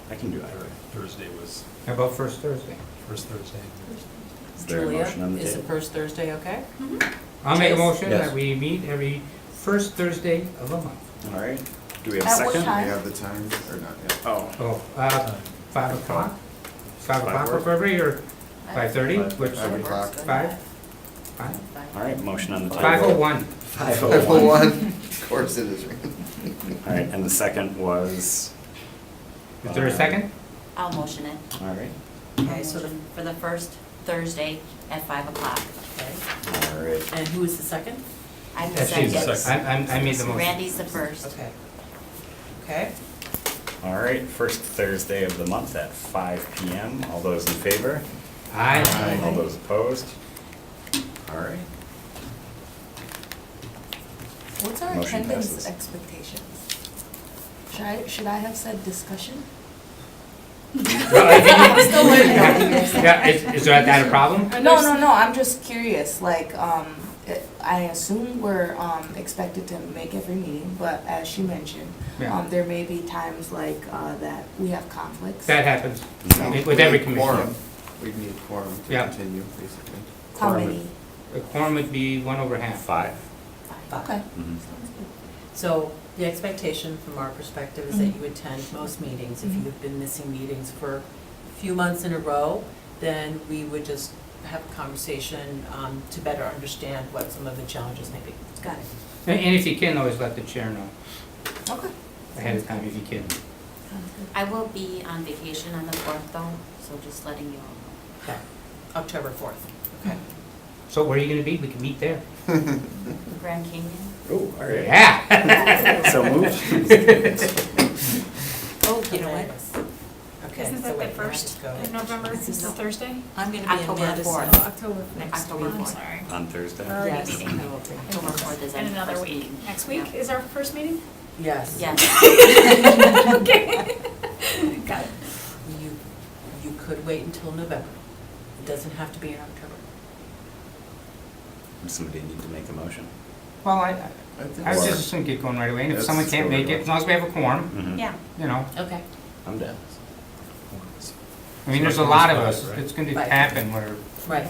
I can do the either. Thursday was How about first Thursday? first Thursday. Is there a motion on the Julia, is the table? first Thursday okay? I'll make a Chase? motion Yes. that we meet every first Thursday of a month. All right. Do we have a At what second? Do time? we have the time or not yet? Oh, Oh, 5 o'clock? 5 o'clock Five work? for everybody, or 5:30? Which, 5 o'clock. 5? 5? all right, motion on the table. 5:01. 5:01. Of course it is. All right, and the second was? Is there a second? I'll motion it. All right, Okay, so for the first Thursday at 5 o'clock. Okay. all right. And who is the second? I'm the That's she's second. the second. I made the motion. Randy's the first. Okay. Okay. All right, first Thursday of the month at 5 PM. All those in favor? Aye. All those opposed? All right. What's our Motion attendance passes. expectations? Should I have said discussion? Well, I'm still learning over here. Yeah, is that a problem? No, I'm just curious, like, I assume we're, expected to make every meeting, but as she mentioned, Yeah. there may be times like, that we have conflicts. That happens No, with we every need commission. quorum. We'd need quorum to Yeah. continue, basically. How Quorum. many? A quorum would be 1/2. 5. Okay. Mhm. So the expectation from our perspective is that Mhm. you attend most meetings. If Mhm. you've been missing meetings for a few months in a row, then we would just have a conversation to better understand what some of the challenges may be. Got it. And if you can, always let the chair know Okay. ahead of time if you can. Sounds good. I will be on vacation on the 4th though, so just letting you all know. Okay. October 4th. Okay. So where are you gonna be? We can meet there. Grand Canyon. Oh, all right. Yeah. So moved. Oh, you know what? Okay. Isn't so that the wait, first let's go. of November, is it Thursday? I'm gonna be in October Madison. 4th. Oh, October. October I'm 4th. sorry. On Thursday? Already Yes, meeting. I will be. October 4th is our And another first week. meeting. Next week Yeah. is our first meeting? Yes. Yes. Okay. Got it. You could wait until November. It doesn't have to be in October. Does somebody need to make a motion? Well, I was just gonna get going right away, and if someone can't make it, as long as we have a quorum, Mhm. Yeah. you know. Okay. I'm down. I mean, there's a lot of us, it's gonna Right. happen where, Right.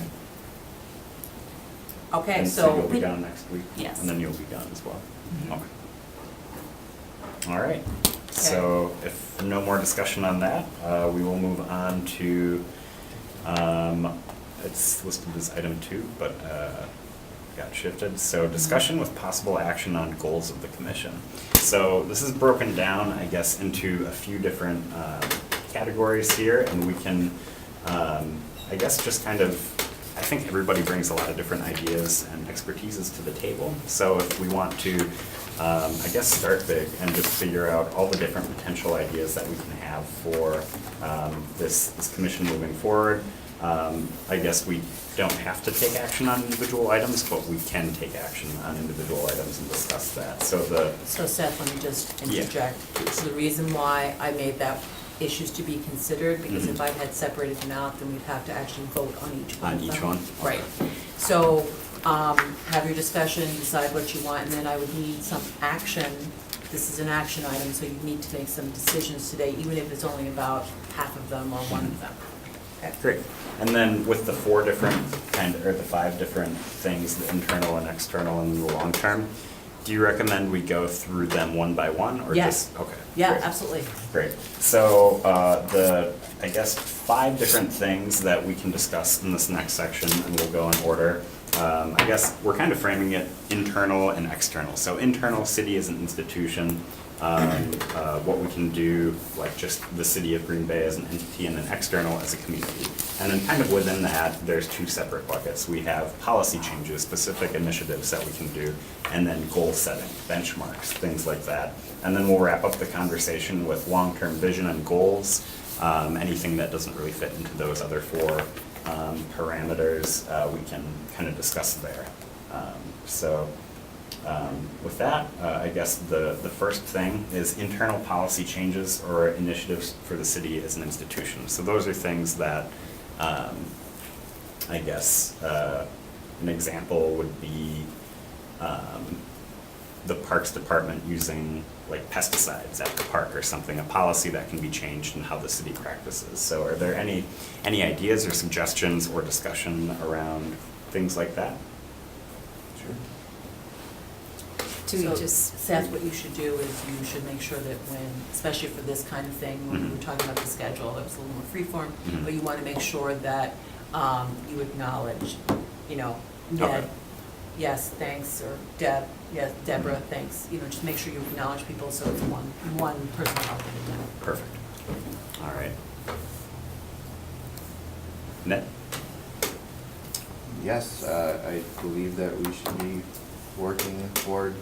Okay, And so. you'll be gone next week? Yes. And then you'll be gone as well? Mhm. Okay. All right. So if no more discussion on that, we will move on to, it's listed as item 2, but got shifted. So discussion with possible action on goals of the commission. So this is broken down, I guess, into a few different categories here, and we can, I guess, just kind of, I think everybody brings a lot of different ideas and expertises to the table. So if we want to, I guess, start big and just figure out all the different potential ideas that we can have for this commission moving forward. I guess we don't have to take action on individual items, but we can take action on individual items and discuss that. So So Seth, let me just Yeah, interject. So the reason why I made that issues to be considered, because if I had separated them out, then we'd have to actually vote on each one. On of each them. one? Right. So, have your discussion, decide what you want, and then I would need some action. This is an action item, so you need to make some decisions today, even if it's only about half of them or one of them. Okay. Great. And then with the 4 different or the 5 different things, the internal and external and the long term, do you recommend we go through them one by one, or Yes. just, okay? Yeah, great. absolutely. Great. So, I guess 5 different things that we can discuss in this next section, and we'll go in order. I guess we're kind of framing it internal and external. So internal, city as an institution, what we can do, like just the city of Green Bay as an entity, and then external as a community. And then kind of within that, there's 2 separate buckets. We have policy changes, specific initiatives that we can do, and then goal setting, benchmarks, things like that. And then we'll wrap up the conversation with long-term vision and goals, anything that doesn't really fit into those other 4 parameters, we can kind of discuss there. With that, I guess the first thing is internal policy changes or initiatives for the city as an institution. So those are things that, I guess, an example would be the Parks Department using like pesticides at the park or something, a policy that can be changed in how the city practices. So are there any ideas or suggestions or discussion around things like that? So, Seth, what you should do is you should make sure that when, especially for this kind of thing, when we were talking about the schedule, it was a little more freeform, but you want to make sure that you acknowledge, Ned, Okay. yes, thanks, or Deb, yes, Deborah, thanks. Just make sure you acknowledge people so it's one person talking to them. Perfect. All right. Ned? Yes, I believe that we should be working toward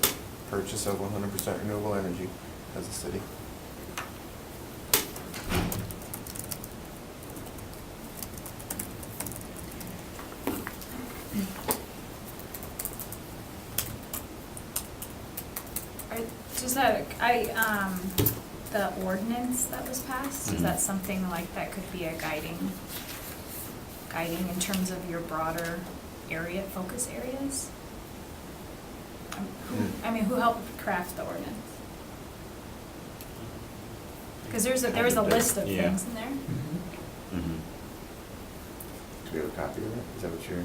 purchase of 100% renewable energy as a city. The ordinance that was passed, is that something like that could be a guiding in terms of your broader focus areas? Who helped craft the ordinance? Because there was a list of Yeah. things in there. Mm-hmm. Do we have a copy of it? Is that what you're?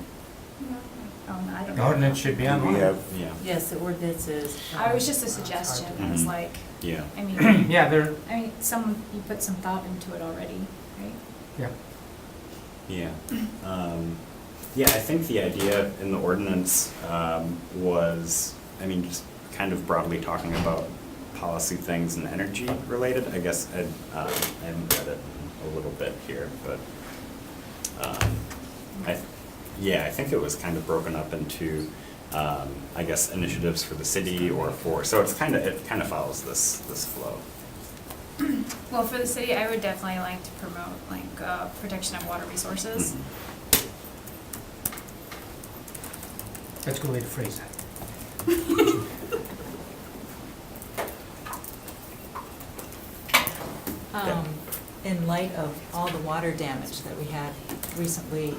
Oh, no, I don't the know. ordinance should be on. Do we have? Yeah. Yes, the ordinance is. It was just a suggestion, it was Mhm. like, Yeah. Yeah, you put some thought into it already, right? yeah. Yeah. Yeah, I think the idea in the ordinance was, just kind of broadly talking about policy things and energy related. I guess I haven't read it in a little bit here, but I think it was kind of broken up into, I guess, initiatives for the city so it kind of follows this flow. Well, for the city, I would definitely like to promote protection of water resources. That's a good way to phrase that. In light of all the water damage that we had recently,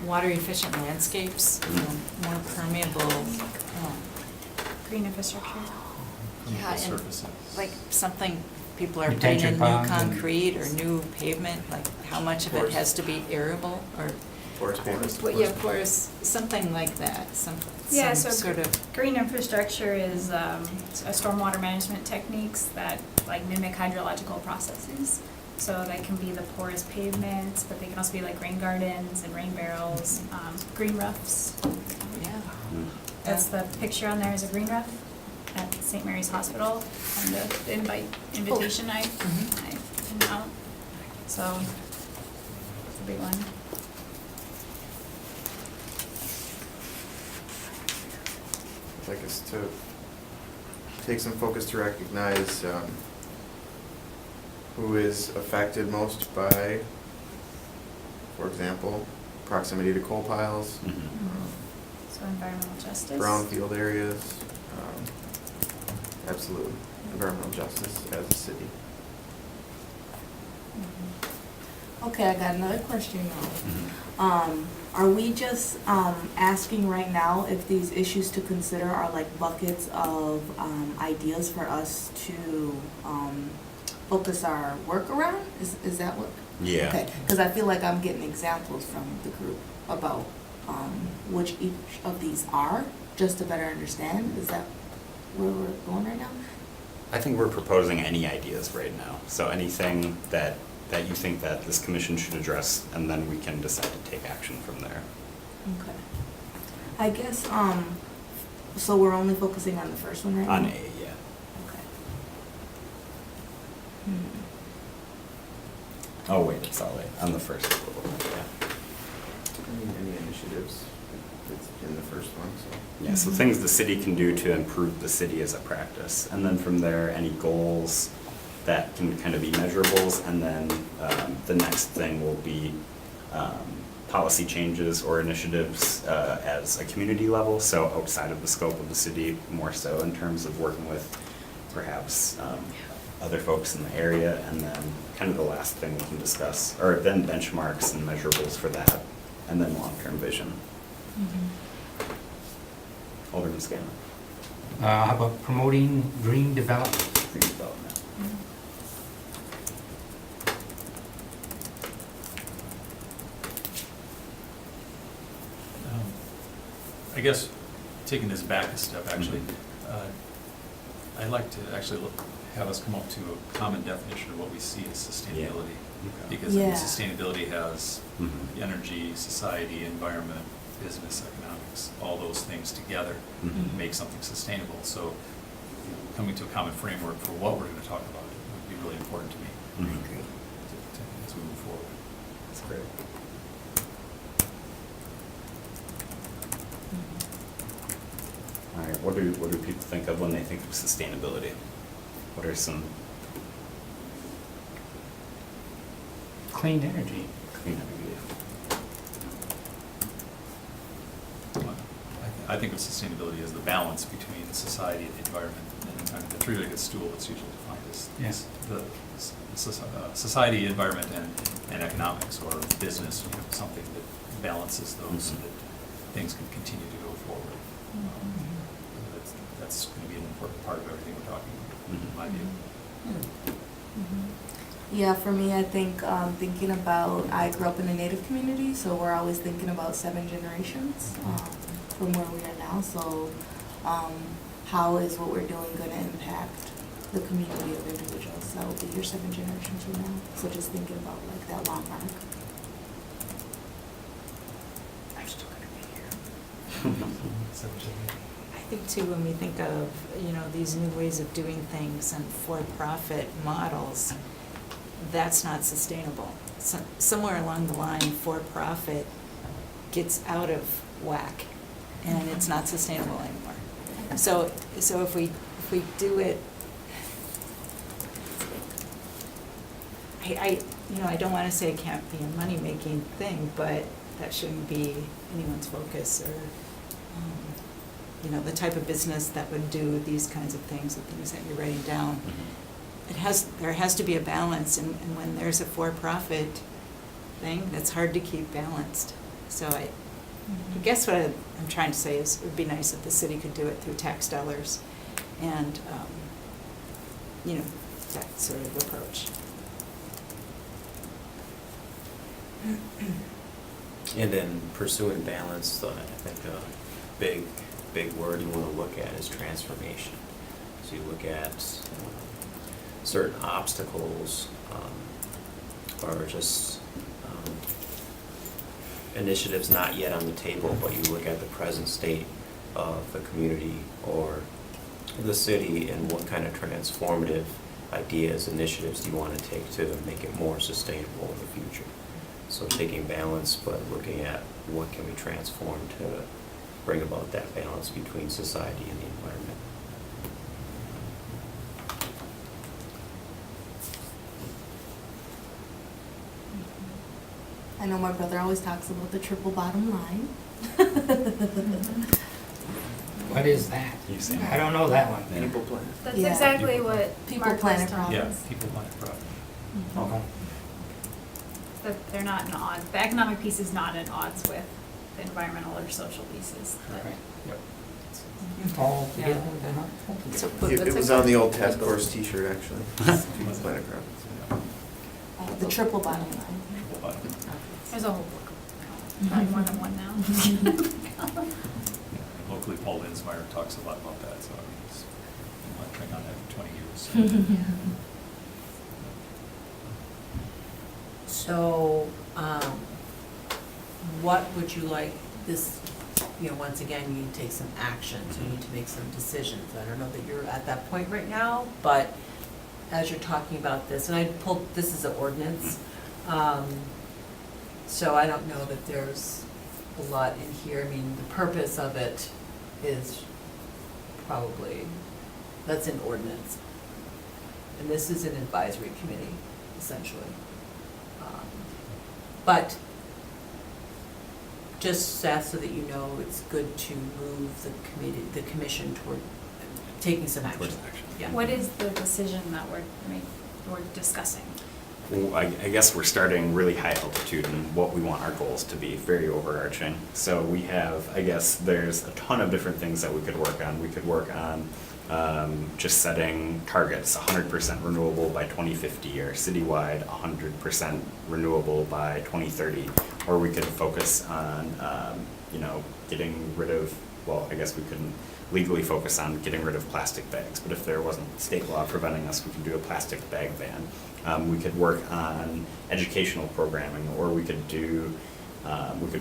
water efficient landscapes, more permeable green infrastructure. Yeah, and Surfaces. like something, people are putting Retention in new ponds and- concrete or new pavement, like how much of it Porous. has to be arable or? Forest pavers. Yeah, porous, something like that, some Yeah, so sort of. green infrastructure is a stormwater management techniques that like mimic hydrological processes. So that can be the porous pavements, but they can also be like rain gardens and rain barrels, green roofs. Yeah. That's the picture on there is a green roof at St. Mary's Hospital and the invitation I sent out. So it's a big one. I'd like us to take some focus to recognize who is affected most by, for example, proximity to coal piles, So environmental justice. brownfield areas, absolutely, environmental justice as a city. Okay, I got another question now. Are we just asking right now if these issues to consider are like buckets of ideas for us to focus our work around? Is that what? Yeah. Okay, because I feel like I'm getting examples from the group about which each of these are, just to better understand. Is that where we're going right now? I think we're proposing any ideas right now. So anything that you think that this commission should address, and then we can decide to take action from there. Okay. I guess, so we're only focusing on the first one right now? On A, yeah. Okay. Oh, wait, it's all A, on the first little bit, yeah. Any initiatives, it's in the first one, so. Yeah, so things the city can do to improve the city as a practice. And then from there, any goals that can kind of be measurables. And then the next thing will be policy changes or initiatives as a community level. So outside of the scope of the city, more so in terms of working with perhaps other folks in the area. And then kind of the last thing we can discuss, or then benchmarks and measurables for that. And then long-term vision. Alderman Scanlon. How about promoting green development? Green development. I guess, taking this back a step, actually, I'd like to actually have us come up to a common definition of what we see as sustainability. Because I mean, Yeah. sustainability has energy, society, environment, business, economics, all those things together make something sustainable. So coming to a common framework for what we're going to talk about would be really important to me. As we move forward. That's great. All right, what do people think of when they think of sustainability? What are some Clean energy. clean energy? I think of sustainability as the balance between society and the environment. And I mean, the three-legged stool is usually defined as the society, environment, and economics, or business, something that balances those so that things can continue to go forward. That's going to be an important part of everything we're talking about, in my view. Yeah, for me, I think thinking about, I grew up in a Native community, so we're always thinking about 7 generations from where we are now. So how is what we're doing going to impact the community of individuals that will be here 7 generations from now? So just thinking about like that long arc. I'm still gonna be here. I think too, when we think of, these new ways of doing things and for-profit models, that's not sustainable. Somewhere along the line, for-profit gets out of whack, and it's not sustainable anymore. So if we do it, I don't want to say it can't be a money-making thing, but that shouldn't be anyone's focus, or the type of business that would do these kinds of things, the things that you're writing down. There has to be a balance, and when there's a for-profit thing, that's hard to keep balanced. So I guess what I'm trying to say is it would be nice if the city could do it through tax dollars and, you know, that sort of approach. And in pursuing balance, I think a big word you want to look at is transformation. So you look at certain obstacles or just initiatives not yet on the table, but you look at the present state of the community or the city and what kind of transformative ideas, initiatives do you want to take to make it more sustainable in the future. So taking balance, but looking at what can we transform to bring about that balance between society and the environment. I know my brother always talks about the triple bottom line. What is that? I don't know that one. People plan. That's Yeah. exactly what People Mark planet was telling Yeah, us. people planet profit. Okay. That they're not in odds. The economic piece is not in odds with the environmental or social pieces. But Right. Yep. All together, they're not. So It was on the old task force T-shirt, actually. People planet profits. The triple bottom line. Triple bottom. there's a whole book. Probably more than one now. Locally, Paul Linsmeyer talks a lot about that, so I mean, he's been lecturing on that for 20 years. So, what would you like this, once again, you need to take some action, so you need to make some decisions. I don't know that you're at that point right now, but as you're talking about this, and I pulled, this is an ordinance, so I don't know that there's a lot in here. I mean, the purpose of it is probably, that's an ordinance. And this is an advisory committee, essentially. But just so that you know, it's good to move the commission toward taking some action. Towards action. Yeah. What is the decision that we're discussing? Well, I guess we're starting really high altitude and what we want our goals to be, very overarching. So we have, I guess, there's a ton of different things that we could work on. We could work on just setting targets, 100% renewable by 2050, or citywide 100% renewable by 2030. Or we could focus on, getting rid of, well, I guess we couldn't legally focus on getting rid of plastic bags, but if there wasn't state law preventing us, we could do a plastic bag ban. We could work on educational programming, or we could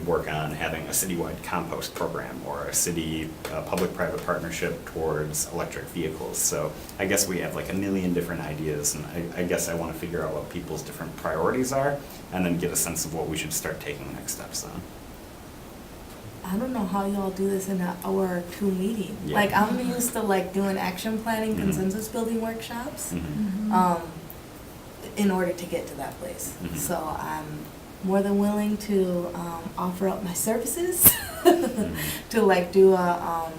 work on having a citywide compost program, or a city public-private partnership towards electric vehicles. So I guess we have like a million different ideas, and I guess I want to figure out what people's different priorities are, and then get a sense of what we should start taking next steps on. I don't know how y'all do this in an hour or two meeting. Yeah. Like, I'm used to like doing action planning, Mhm. consensus building workshops, Mhm. in order to get to that place. Mhm. So I'm more than willing to offer up my services Mhm. to like do a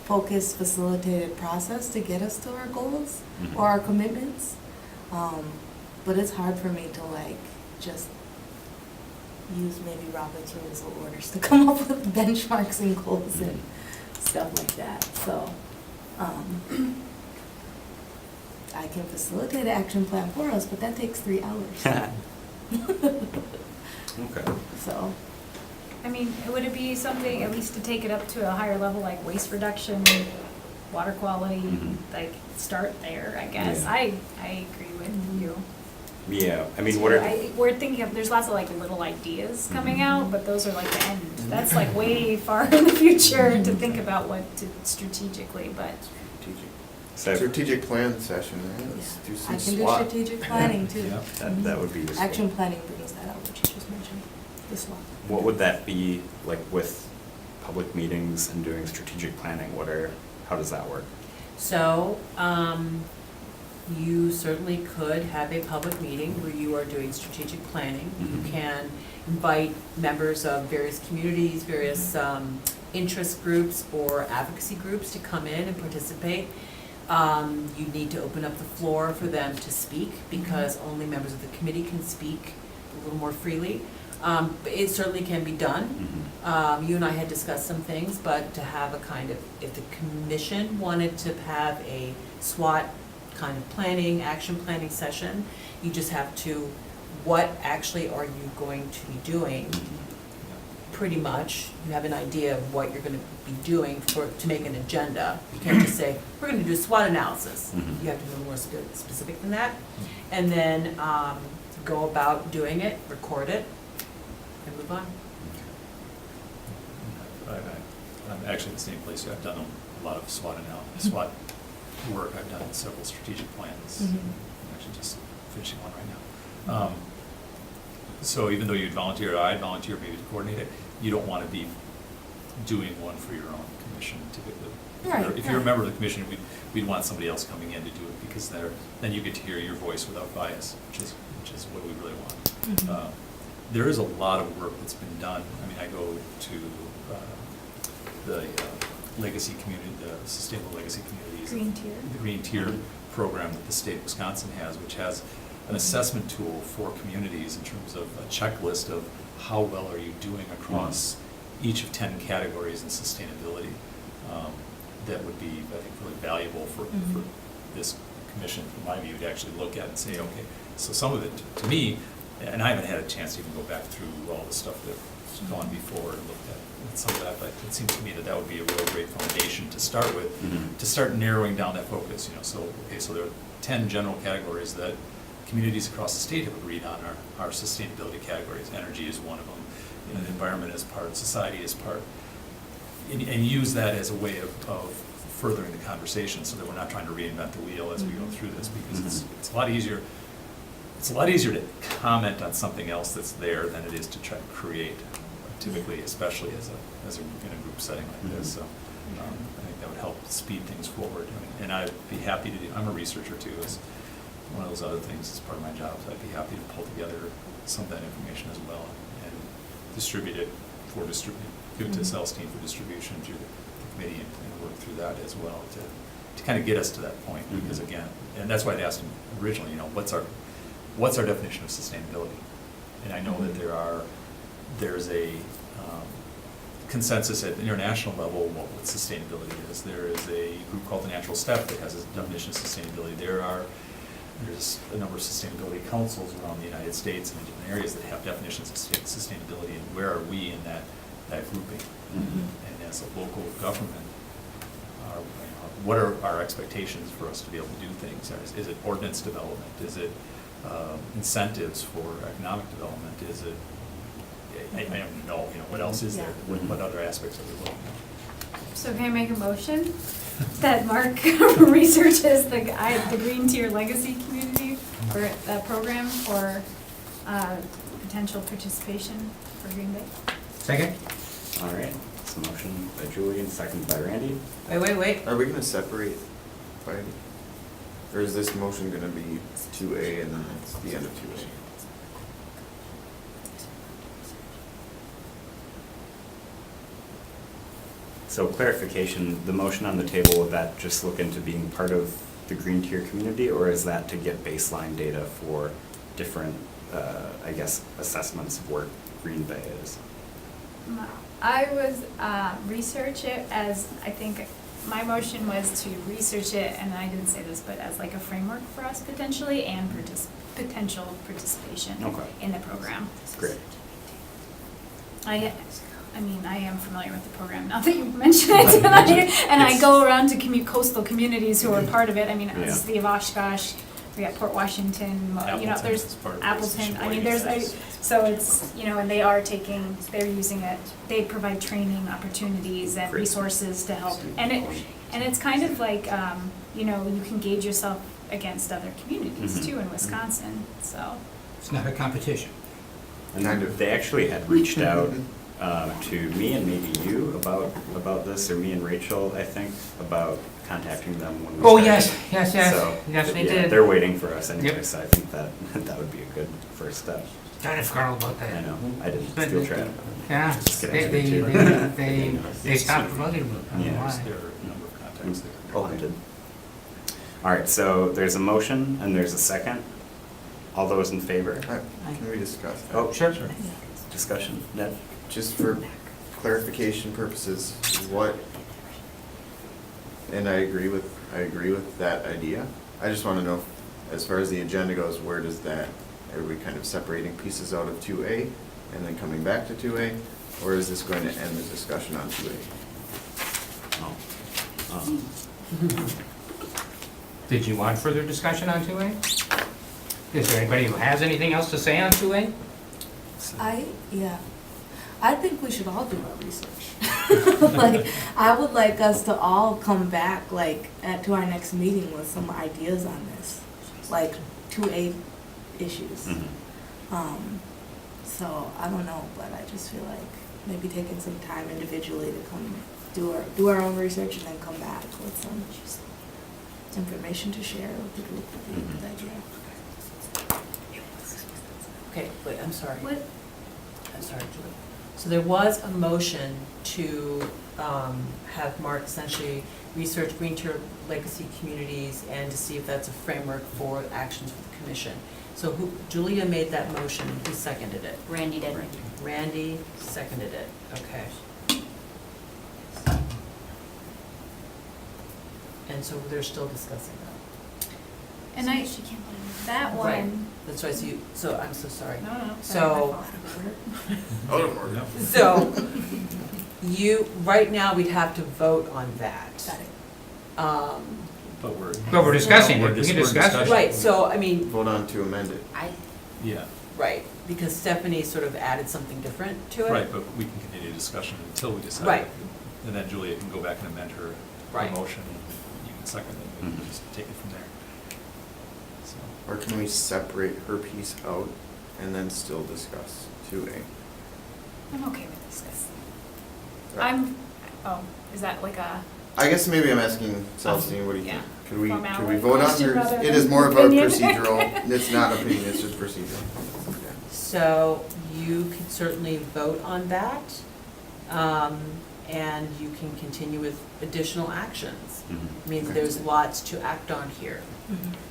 focused, facilitated process to get us to our goals Mhm. or our commitments. But it's hard for me to like just use maybe Robert's Rules of Orders to come up with benchmarks and goals and stuff like that. So I can facilitate an action plan for us, but that takes 3 hours. Okay. So, I mean, would it be something, at least to take it up to a higher level, like waste reduction, water quality, Mhm. like, start there, I guess? Yeah. I agree with you. Yeah, I mean, what are, We're thinking of, there's lots of like little ideas coming Mhm. out, but those are like the end. That's like way far in the future to think about what to strategically, but. so Strategic plan session, right? Let's do some I can do SWOT. strategic planning too. Yeah. that would be useful. Action planning brings that out, what you just mentioned, this one. What would that be like with public meetings and doing strategic planning? How does that work? So, you certainly could have a public meeting where you are doing strategic planning. Mhm. You can invite members of various communities, various interest groups or advocacy groups to come in and participate. You need to open up the floor for them to speak, because only members of the committee can speak a little more freely. But it certainly can be done. Mhm. You and I had discussed some things, but to have a kind of, if the commission wanted to have a SWOT kind of planning, action planning session, you just have to, what actually are you going to be doing? Pretty much, you have an idea of what you're gonna be doing to make an agenda. You can't just say, we're gonna do a SWOT analysis. Mhm. You have to be more specific than that. And then, go about doing it, record it, and move on. I'm actually in the same place. I've done a lot of SWOT analysis, SWOT work. I've done several strategic plans. Mhm. I'm actually just finishing one right now. So even though you'd volunteer, or I'd volunteer maybe to coordinate it, you don't want to be doing one for your own commission typically. If you're a member of the commission, we'd want somebody else coming in to do it, because then you get to hear your voice without bias, which is what we really want. There is a lot of work that's been done. I mean, I go to the legacy community, the Sustainable Legacy Communities. Green Tier. The Green Tier program that the state of Wisconsin has, which has an assessment tool for communities in terms of a checklist of how well are you doing across each of 10 categories in sustainability. That would be, I think, really valuable for this commission, in my view, to actually look at and say, okay, so some of it, to me, and I haven't had a chance to even go back through all the stuff that's gone before and looked at some of that, but it seems to me that would be a real great foundation to start with, to start narrowing down that focus. So there are 10 general categories that communities across the state have agreed on are sustainability categories. Energy is one of them. The environment is part, society is part. And use that as a way of furthering the conversation, so that we're not trying to reinvent the wheel as we go through this, because it's a lot easier. It's a lot easier to comment on something else that's there than it is to try to create, typically, especially as in a group setting like this. So I think that would help speed things forward. And I'd be happy to do. I'm a researcher too. As one of those other things as part of my job. So I'd be happy to pull together some of that information as well and distribute it give it to Celestine for distribution through the committee and work through that as well to kind of get us to that point. Because again, and that's why I asked him originally, what's our definition of sustainability? And I know that there's a consensus at the international level what sustainability is. There is a group called the Natural Step that has a definition of sustainability. There's a number of sustainability councils around the United States and in different areas that have definitions of sustainability, and where are we in that grouping? And as a local government, what are our expectations for us to be able to do things? Is it ordinance development? Is it incentives for economic development? Is it, I don't know, what else is there? What other aspects are we looking at? So can I make a motion that Mark researches the Green Tier Legacy Community for that program for potential participation for Green Bay? Second? All right, so motion by Julian, second by Randy. Wait. Are we gonna separate by, or is this motion gonna be 2A and then it's the end of 2A? So clarification, the motion on the table, would that just look into being part of the Green Tier community, or is that to get baseline data for different, assessments of where Green Bay is? I was research it as, I think, my motion was to research it, and I didn't say this, but as like a framework for us potentially, and potential participation in the program. Great. I mean, I am familiar with the program, now that you mention it, and I go around to coastal communities who are part of it. I mean, the city of Oshkosh, we got Port Washington, there's Appleton, so it's, and they're using it, they provide training opportunities and resources to help. And it's kind of like, you can gauge yourself against other communities too in Wisconsin, so. It's not a competition. And they actually had reached out to me and maybe you about this, or me and Rachel, I think, about contacting them when we started. Yes. So, Yes, they did. They're waiting for us anyway, so I think that would be a good first step. Kind of forgot about that. I know, I didn't steal track. Yeah, Just kidding. they stopped promoting them. I don't know There why. are a number of contacts there. Okay. All right, so there's a motion and there's a second. All those in favor? Can we discuss that? Oh, sure. discussion? Ned? Just for clarification purposes, what, and I agree with that idea. I just want to know, as far as the agenda goes, where does that, are we kind of separating pieces out of 2A and then coming back to 2A? Or is this going to end the discussion on 2A? Did you want further discussion on 2A? Is there anybody who has anything else to say on 2A? I think we should all do our research. Like, I would like us to all come back, like, to our next meeting with some ideas on this, like 2A issues. So, I don't know, but I just feel like maybe taking some time individually to come do our own research and then come back with some information to share with the group would be a good idea. Okay, wait, I'm sorry. What? I'm sorry, Julie. So there was a motion to have Mark essentially research green tier legacy communities and to see if that's a framework for actions with the commission. So Julia made that motion, who seconded it? Randy did. Randy seconded it, okay. And so they're still discussing that. And that Right. one, That's right, so I'm so sorry. no. So, Oh, so right now, we'd have to vote on that. Got it. But we're discussing it, We're we dis- can we're discuss it. discussing. Right, so, I mean, vote on to amend it. Yeah, right, because Stephanie sort of added something different to it. right, but we can continue discussion until we decide. Right. And then Julia can go back and amend her Right. motion, and you can second it, and we can just take it from there. So, Or can we separate her piece out and then still discuss 2A? I'm okay with this. Right. Is that like a, I guess maybe I'm asking Celestine, what do you Yeah. think? Could we Formality vote on question her? rather It than is more of a opinion. procedural, it's not opinion, it's just procedural. So you can certainly vote on that, and you can continue with additional actions. I mean, there's lots to act on here.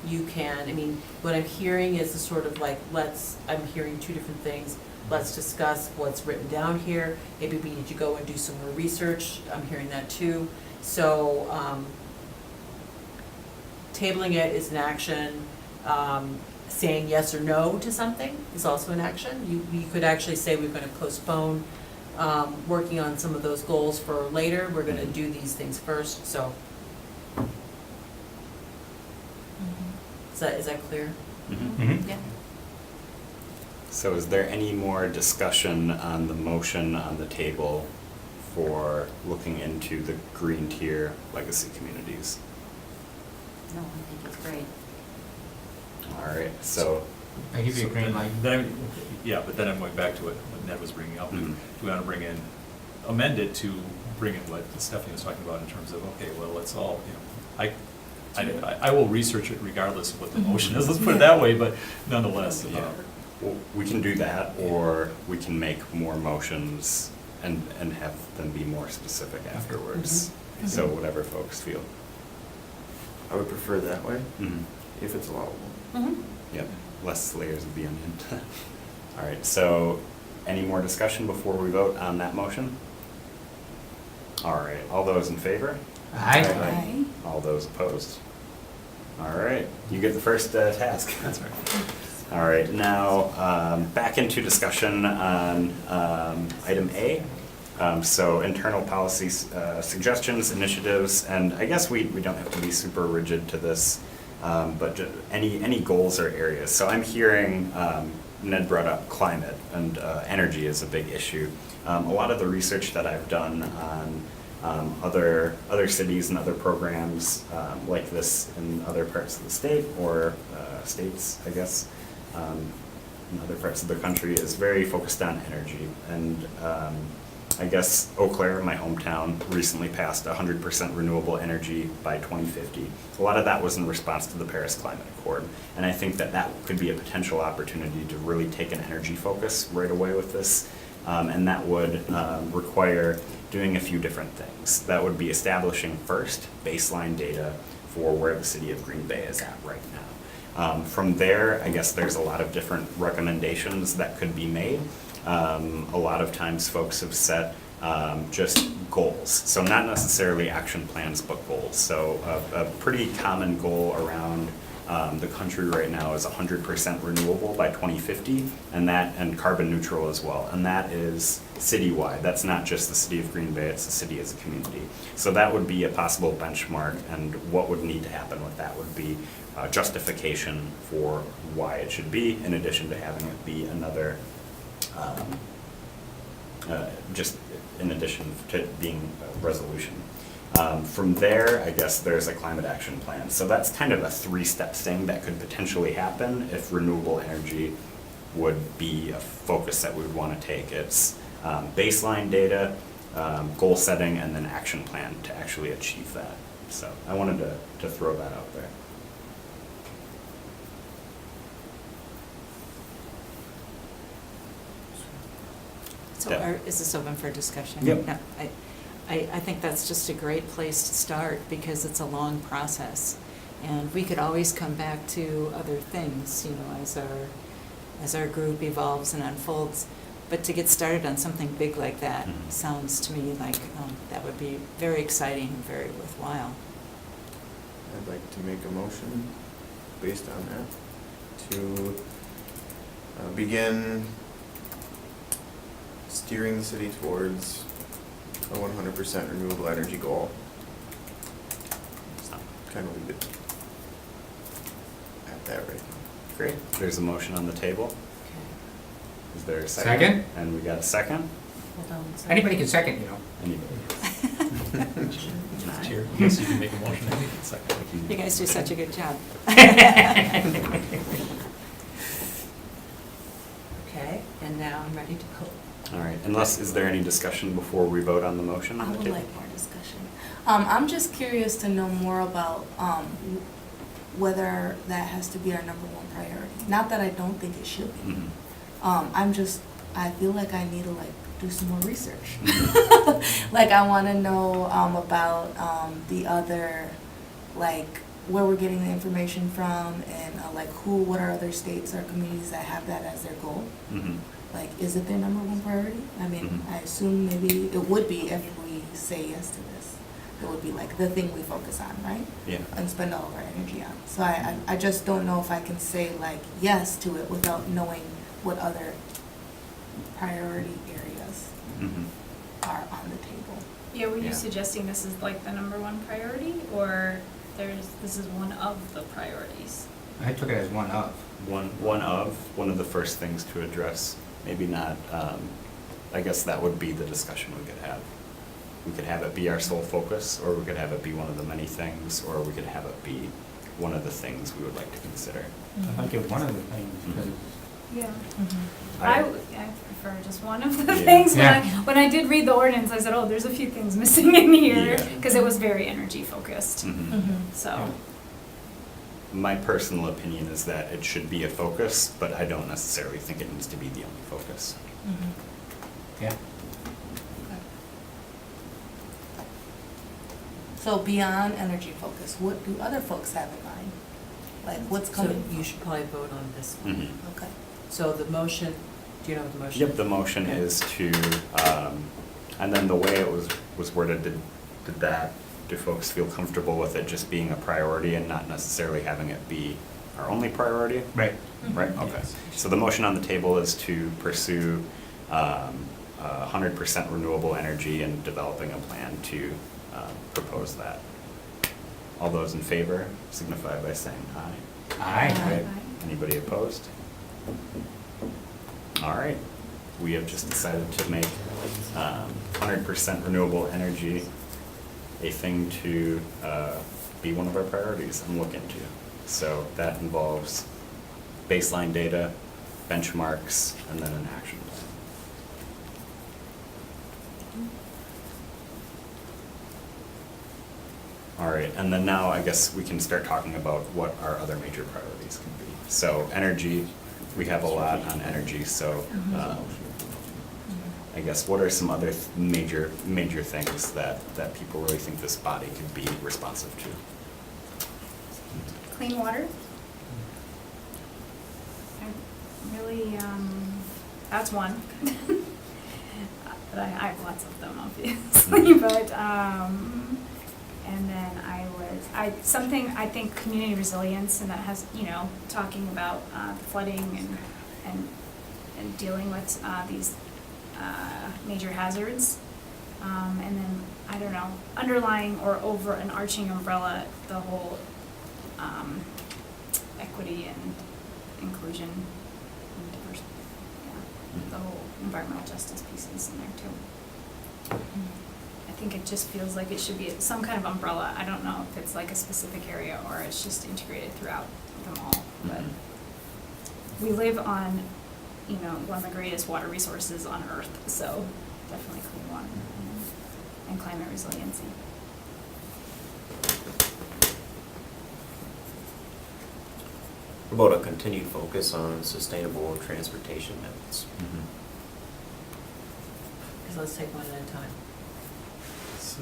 You can, I mean, what I'm hearing is a sort of like, I'm hearing two different things. Let's discuss what's written down here. Maybe we need to go and do some more research. I'm hearing that too. So, tabling it is an action. Saying yes or no to something is also an action. You could actually say we're going to postpone working on some of those goals for later. We're going to do these things first, so. Is that clear? Yeah. So is there any more discussion on the motion on the table for looking into the green tier legacy communities? No, I think it's great. All right, so. I give you a green light. But then I'm going back to what Ned was bringing up. Mhm. Do we want to amend it to bring in what Stephanie was talking about in terms of, okay, well, let's all, I will research it regardless of what the motion is, let's put it that way, but nonetheless. Well, we can do that, or we can make more motions and have them be more specific afterwards. So whatever folks feel. I would prefer that way, Mhm. if it's allowable. Yep, less layers of the onion. All right, so any more discussion before we vote on that motion? All right, all those in favor? Aye. All those opposed? All right, you get the first task. That's right. All right, now back into discussion on item A. So internal policies, suggestions, initiatives, and I guess we don't have to be super rigid to this, but any goals or areas. So I'm hearing Ned brought up climate and energy is a big issue. A lot of the research that I've done on other cities and other programs like this in other parts of the state or states, I guess, in other parts of the country is very focused on energy. And I guess Eau Claire, my hometown, recently passed 100% renewable energy by 2050. A lot of that was in response to the Paris Climate Accord. And I think that could be a potential opportunity to really take an energy focus right away with this. And that would require doing a few different things. That would be establishing first baseline data for where the city of Green Bay is at right now. From there, I guess there's a lot of different recommendations that could be made. a lot of times folks have set just goals. So not necessarily action plans, but goals. So a pretty common goal around the country right now is 100% renewable by 2050, and carbon neutral as well. And that is citywide. That's not just the city of Green Bay, it's the city as a community. So that would be a possible benchmark, and what would need to happen with that would be justification for why it should be, in addition to having it be another, just in addition to being a resolution. From there, I guess there's a climate action plan. So that's kind of a three-step thing that could potentially happen if renewable energy would be a focus that we would want to take. It's baseline data, goal setting, and then action plan to actually achieve that. So I wanted to throw that out there. So Yeah. is this open for discussion? Yep. No, I think that's just a great place to start because it's a long process. And we could always come back to other things, you know, as our group evolves and unfolds. But to get started on something big like that sounds to me like that would be very exciting and very worthwhile. I'd like to make a motion based on that to begin steering the city towards a 100% renewable energy goal. So, kind of leave it at that right now. Great. There's a motion on the table. Is there a second? Second? And we got a second? Hold on one second. Anybody can second, you know. Anybody. Chair, yes, you can make a motion. I think it's second. You guys do such a good job. Okay, and now I'm ready to vote. All right, is there any discussion before we vote on the motion on I the would table? like more discussion. I'm just curious to know more about whether that has to be our number one priority. Not that I don't think it should be. I feel like I need to do some more research. Like I want to know about the other, where we're getting the information from, and what are other states or communities that have that as their goal. Is it their number one priority? I mean, I assume maybe it would be if we say yes to this. It would be the thing we focus on, right? Yeah. And spend all of our energy on. So I just don't know if I can say yes to it without knowing what other priority areas are on the table. Yeah, were you Yeah. suggesting this is the number one priority, or this is one of the priorities? I took it as one of. One of the first things to address. Maybe not, I guess that would be the discussion we could have. We could have it be our sole focus, or we could have it be one of the many things, or we could have it be one of the things we would like to consider. I like it one of the things, because Yeah. I- I prefer just one of the Yeah. things. Yeah. When I did read the ordinance, I said, oh, there's a few things missing in here, Yeah. because it was very energy focused, Mhm. so. My personal opinion is that it should be a focus, but I don't necessarily think it needs to be the only focus. yeah. So beyond energy focus, what do other folks have in mind? What's coming? So you should probably vote on this one. Mhm. Okay. So the motion, do you know what the motion? Yep, the motion Okay. is to, and then the way it was worded, do folks feel comfortable with it just being a priority and not necessarily having it be our only priority? Right. Right, okay. So the motion on the table is to pursue 100% renewable energy and developing a plan to propose that. All those in favor signify by saying aye. Aye. Right. Anybody opposed? All right. We have just decided to make 100% renewable energy a thing to be one of our priorities and look into. So that involves baseline data, benchmarks, and then an action plan. All right, and then now I guess we can start talking about what our other major priorities can be. So energy, we have a lot on energy, so I guess what are some other major things that people really think this body could be responsive to? Clean water. that's one. But I have lots of them, obviously, but, and then I think community resilience, and that has, you know, talking about the flooding and dealing with these major hazards. And then, I don't know, underlying or over an arching umbrella, the whole equity and inclusion and diversity, the whole environmental justice pieces in there too. I think it just feels like it should be some kind of umbrella. I don't know if it's like a specific area or it's just integrated throughout them all, but we live on, you know, one of the greatest water resources on Earth, so definitely clean water and climate resiliency. What about a continued focus on sustainable transportation methods? Because let's take one at a time. So,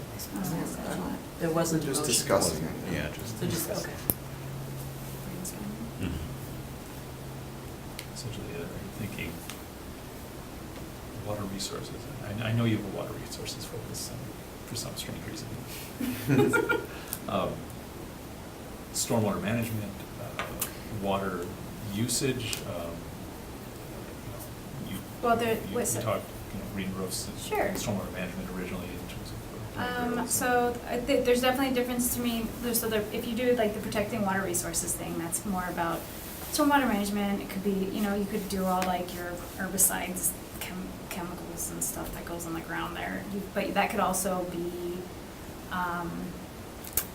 There wasn't a Just motion. discussing it. yeah, just. So just, okay. Essentially, are you thinking water resources? I know you have a water resources focus for some strange reason. Stormwater management, water usage, Well, there you was. talked, green roofs and Sure. stormwater management originally in terms of. So there's definitely a difference to me. If you do like the protecting water resources thing, that's more about stormwater management. It could be, you could do all like your herbicides, chemicals and stuff that goes on the ground there. But that could also be,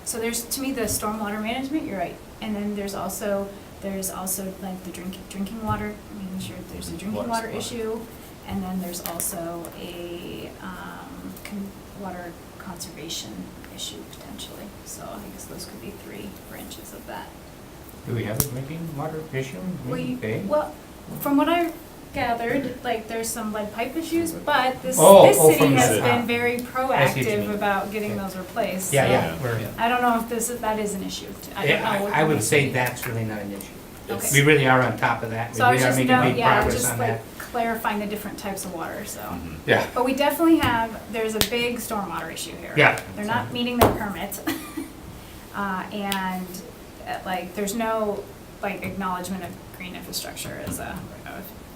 so there's, to me, the stormwater management, you're right. And then there's also like the drinking water, making sure there's a drinking water issue. And then there's also a water conservation issue potentially. So I guess those could be 3 branches of that. Do we have a drinking water issue in Green Bay? Well, from what I gathered, like there's some lead pipe issues, but this from city the has city. been very I see what you proactive mean. about getting those replaced. Yeah, so yeah, we're, I don't know if that is an issue. I don't know. what I the would say city- that's really not an issue. Okay. We really are on top of that. We So I was really are just, making big progress just on like that. clarifying the different types of water, so. Yeah. But we definitely there's a big stormwater issue here. Yeah. They're not meeting their permit. And like, there's no like acknowledgement of green infrastructure as of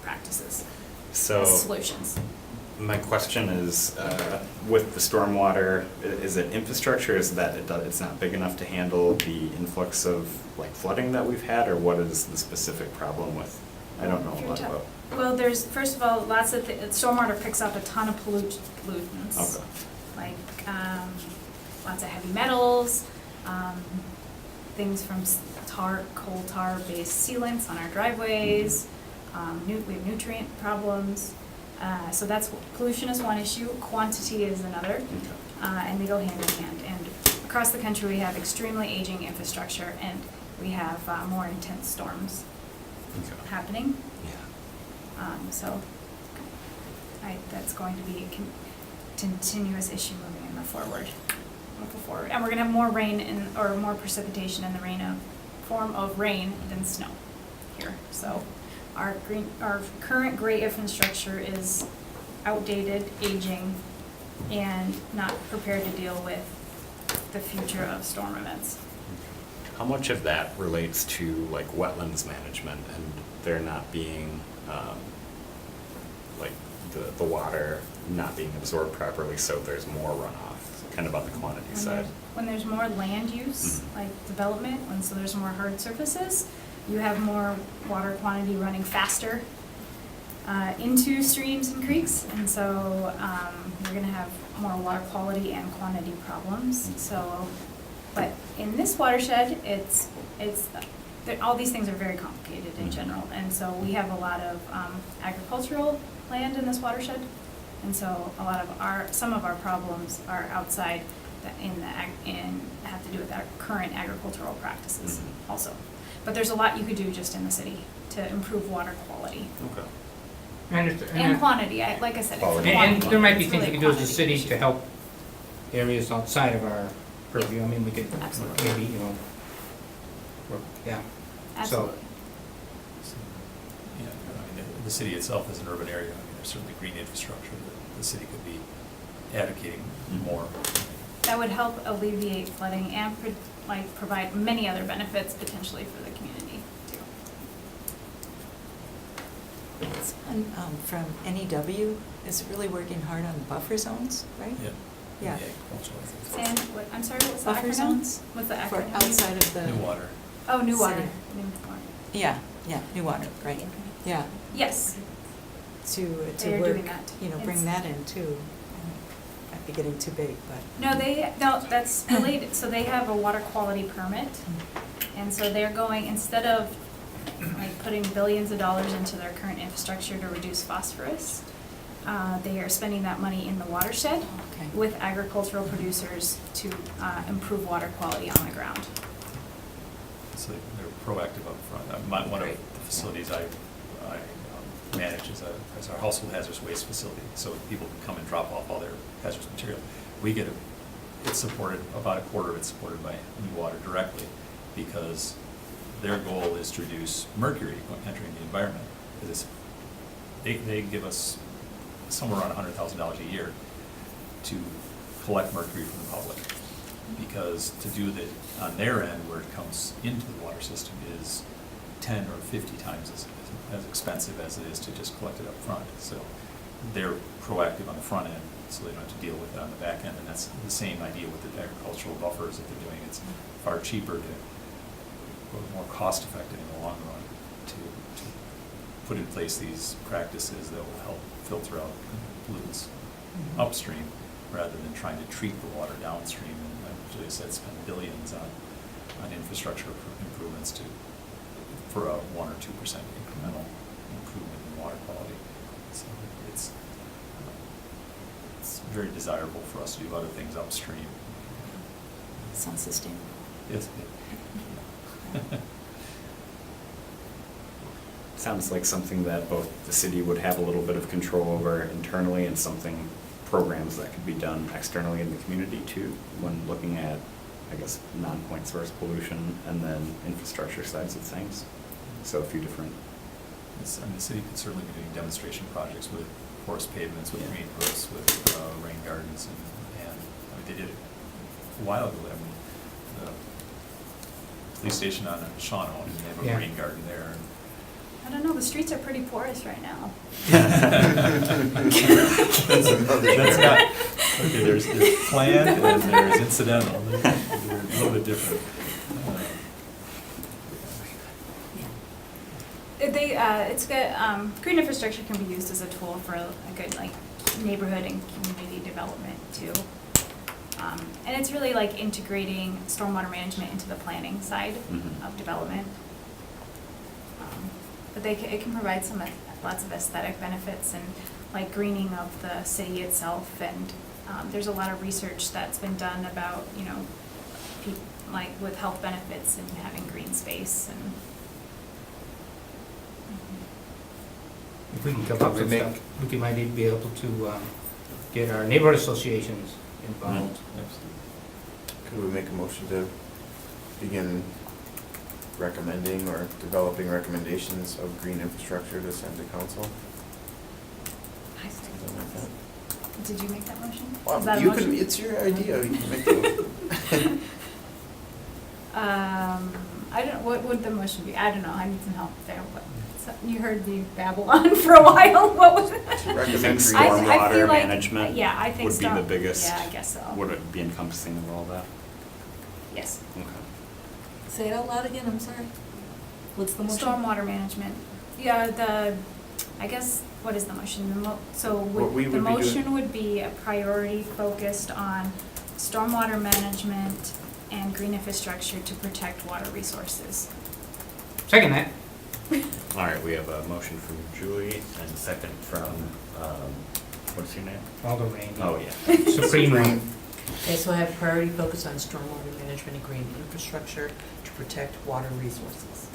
practices, So as solutions. my question is, with the stormwater, is it infrastructure? Is that it's not big enough to handle the influx of like flooding that we've had, or what is the specific problem with? I don't know a lot about. Well, there's, first of all, lots of, stormwater picks up a ton of pollutants. Okay. Like, lots of heavy metals, things from coal tar-based sealants on our driveways, we have nutrient problems. So pollution is one issue, quantity is another, and they go hand in hand. And across the country, we have extremely aging infrastructure, and we have more intense storms happening. So that's going to be a continuous issue moving forward. And we're going to have more rain or more precipitation in the form of rain than snow here. So our current gray infrastructure is outdated, aging, and not prepared to deal with the future of storm events. How much of that relates to like wetlands management and there not being like the water not being absorbed properly, so there's more runoff, kind of on the quantity side? When there's more land use, like development, so there's more hard surfaces, you have more water quantity running faster into streams and creeks, and so you're going to have more water quality and quantity problems. So, but in this watershed, all these things are very complicated in general, and so we have a lot of agricultural land in this watershed, and so some of our problems are outside and have to do with our current agricultural practices also. But there's a lot you could do just in the city to improve water quality. Okay. And quantity, like I said, it's Quality. quantity. And there might be It's things we really can do as a quantity city issue. to help areas outside of our purview. I mean, we could Absolutely. maybe, yeah. Absolutely. Yeah, the the city itself is an urban area. I mean, there's certainly green infrastructure that the city could be advocating more. That would help alleviate flooding and provide many other benefits potentially for the community too. From NEW is really working hard on buffer zones, right? Yeah. Yeah. And what, I'm sorry, what's the Buffer acronym? zones? What's the For acronym? outside of the. New water. Oh, new water. City. New water. Yeah, new water, right, yeah. Yes. To They are work, doing that. bring It's- that in too. Might be getting too big, but. No, that's related. So they have a water quality permit. And so they're going, instead of putting billions of dollars into their current infrastructure to reduce phosphorus, they are spending that money in the watershed Okay. with agricultural producers to improve water quality on the ground. So they're proactive up front. One of the facilities I manage is our household hazardous waste facility. So people can come and drop off all their hazardous material. It's supported, about a quarter of it's supported by New Water directly, because their goal is to reduce mercury entering the environment. They give us somewhere around $100,000 a year to collect mercury from the public, because to do that on their end where it comes into the water system is 10 or 50 times as expensive as it is to just collect it up front. So they're proactive on the front end, so they don't have to deal with it on the back end. And that's the same idea with the agricultural buffers that they're doing. It's far cheaper or more cost effective in the long run to put in place these practices that will help filter out pollutants upstream rather than trying to treat the water downstream. And as I said, spend billions on infrastructure improvements for a 1 or 2% incremental improvement in water quality. So it's very desirable for us to do other things upstream. Sounds sustainable. Yes. Sounds like something that both the city would have a little bit of control over internally, and programs that could be done externally in the community too, when looking at, I guess, non-point source pollution and then infrastructure sides of things. So a few different. The city could certainly be doing demonstration projects with forest pavements, with green roofs, with rain gardens, and they did it a while ago. I mean, the police station on Shawano, and they have a rain garden there. I don't know, the streets are pretty porous right now. That's not, okay, there's planned and there's incidental. They're a little bit different. It's good. Green infrastructure can be used as a tool for a good neighborhood and community development too. And it's really integrating stormwater management into the planning side of development. But it can provide lots of aesthetic benefits and greening of the city itself. And there's a lot of research that's been done about with health benefits and having green space and. If we can come up with stuff, we might be able to get our neighborhood associations involved. Could we make a motion to begin recommending or developing recommendations of green infrastructure to send to council? Something like that. Did you make that motion? Well, Is that a you motion? can, it's your idea, you can make the motion. I don't know, what would the motion be? I don't know, I need some help there. You heard me babble on for a while, what was it? Do you think Recommend I stormwater feel like- management yeah, I think would be the biggest? Yeah, I guess so. Would it be encompassing of all that? Yes. Okay. Say it out loud again, I'm sorry. What's the motion? Stormwater management. Yeah, I guess, what is the motion? What we The would be doing- motion would be a priority focused on stormwater management and green infrastructure to protect water resources. Second that. All right, we have a motion from Julie and a second from, what's your name? Alder Rainey. Oh, yeah. Supreme one. Okay, so I have priority focus on stormwater management and green infrastructure to protect water resources.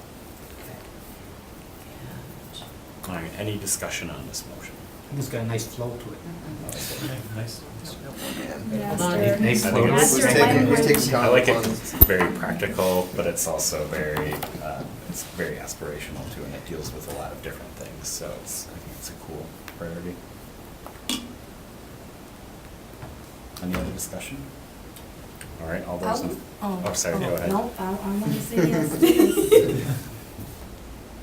Okay. All right, any discussion on this motion? It's got a nice flow to it. Nice. Master. Nice I flow. think it's- Master language. I like it, it's very practical, but it's also it's very aspirational too, and it deals with a lot of different things, so I think it's a cool priority. Any other discussion? All right, all those in, oh, sorry, go ahead. No, I'm gonna say yes.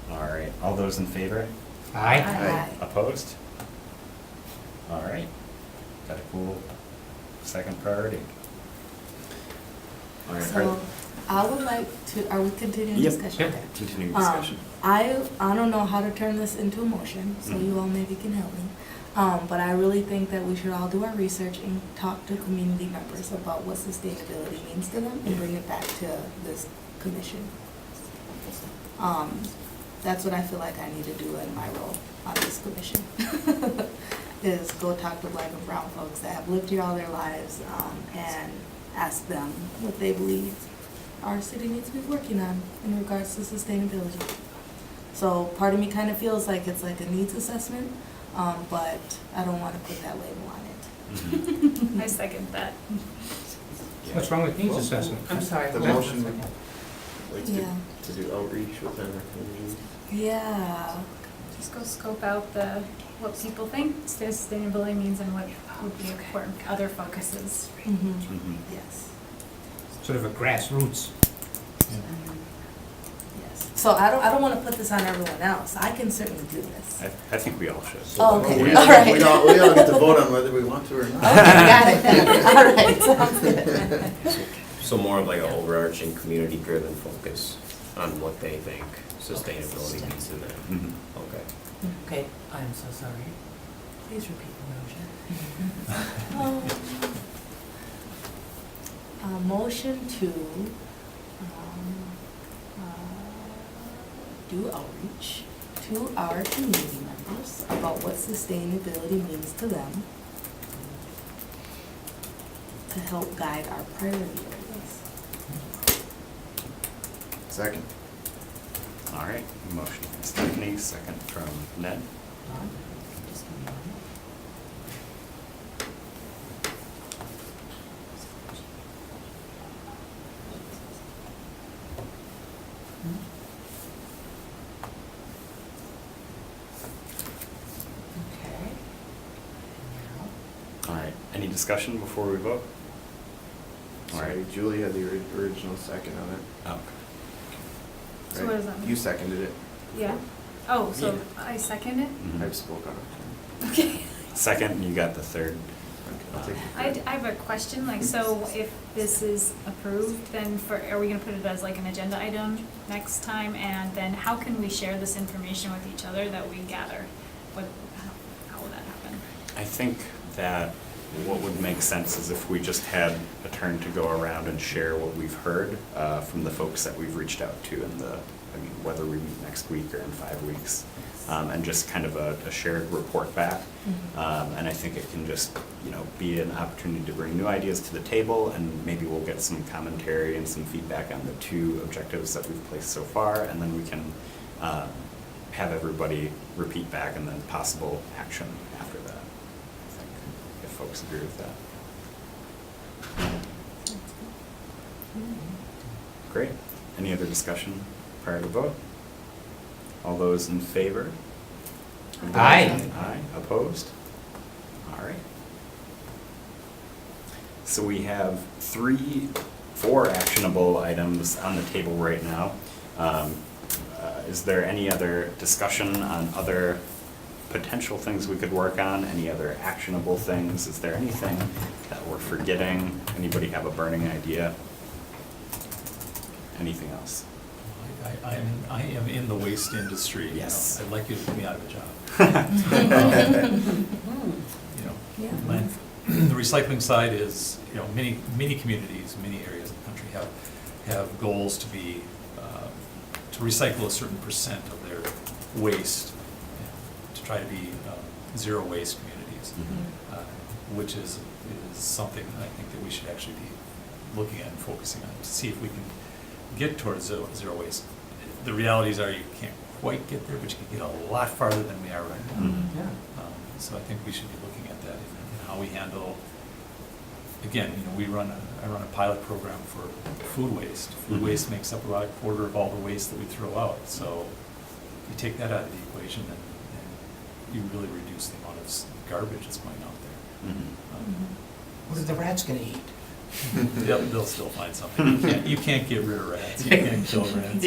All right, all those in favor? Aye. Aye. Opposed? All right, got a cool second priority. All right, So, I would like to, are we continuing Yep. discussion? Yep. Okay. Continuing discussion. I don't know how to turn this into a motion, so you all maybe can help me. But I really think that we should all do our research and talk to community members about what sustainability means to them and bring it back to this commission. That's what I feel like I need to do in my role on this commission. Is go talk to Black and brown folks that have lived here all their lives, and ask them what they believe our city needs to be working on in regards to sustainability. So part of me kind of feels like it's like a needs assessment, but I don't want to put that label on it. I second that. What's wrong with needs assessment? I'm sorry. The hold on motion- one second. Like Yeah. to do outreach within our community. Yeah. Just go scope out what people think sustainability means and what would be important other focuses. Mhm. Yes. Sort of a grassroots. Yes. So I don't want to put this on everyone else. I can certainly do this. I think we all should. Oh, okay. We All right. we all get to vote on whether we want to or not. Okay, got it. All right, sounds good. So more of like an overarching community-driven focus on what they think sustainability means to them. Mhm. Okay. Okay, I'm so sorry. Please repeat the motion. A motion to do outreach to our community members about what sustainability means to them to help guide our priority areas. Second. All right, motion from Stephanie, second from Ned. Dawn, just give me a moment. Okay. And All right, any discussion before we vote? All right. Sorry, Julie had the original second on it. Oh, So right? what does that mean? You seconded it. Yeah. Oh, so Yeah. I second it? mhm. I've spoke on it. Okay. Second, you got the third. Okay, I'll take the I third. have a question, like, so if this is approved, then are we gonna put it as like an agenda item next time? And then how can we share this information with each other that we gather? How will that happen? I think that what would make sense is if we just had a turn to go around and share what we've heard from the folks that we've reached out to whether we meet next week or in 5 weeks, and just kind of a shared report back. And I think it can just, be an opportunity to bring new ideas to the table, and maybe we'll get some commentary and some feedback on the 2 objectives that we've placed so far, and then we can have everybody repeat back and then possible action after that, I think, if folks agree with that. Great. Any other discussion prior to vote? All those in favor? Aye. Aye. Opposed? All right. So we have 4 actionable items on the table right now. Is there any other discussion on other potential things we could work on? Any other actionable things? Is there anything that we're forgetting? Anybody have a burning idea? Anything else? I am in the waste industry. Yes. I'd like you to put me out of a job. Yeah. The recycling side is, many communities, many areas of the country have goals to be, to recycle a certain percent of their waste, to try to be zero waste communities, which is something I think that we should actually be looking at and focusing on to see if we can get towards zero waste. The realities are you can't quite get there, but you can get a lot farther than we are right now. So I think we should be looking at that and how we handle, again, I run a pilot program for food waste. Food waste makes up about a quarter of all the waste that we throw out. So you take that out of the equation and you really reduce the amount of garbage that's going out there. What are the rats gonna eat? They'll still find something. You can't get rid of rats. You can't kill rats.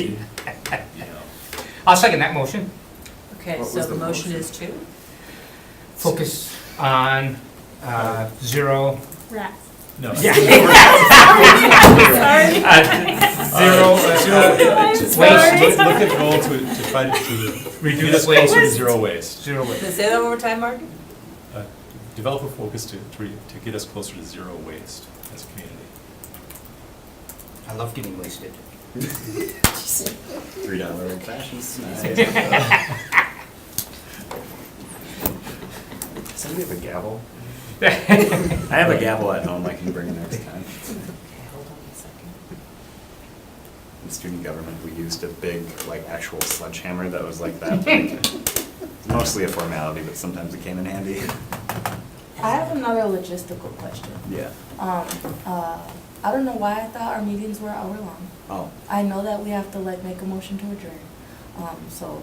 I'll second that motion. Okay, What so was the the motion motion? is to? Focus on zero. Rats. No. Yeah. Sorry. Waste. Look at goal to try to Reduce get us waste. closer to zero waste. Zero waste. Say that one more time, Mark? Develop a focus to get us closer to zero waste as a community. I love getting wasted. $3 old fashions. Somebody have a gavel? I have a gavel at home I can bring next time. Okay, hold on a second. In student government, we used a big, actual sledgehammer that was like that. It's mostly a formality, but sometimes it came in handy. I have another logistical question. Yeah. I don't know why I thought our meetings were an hour long. Oh. I know that we have to make a motion to adjourn. So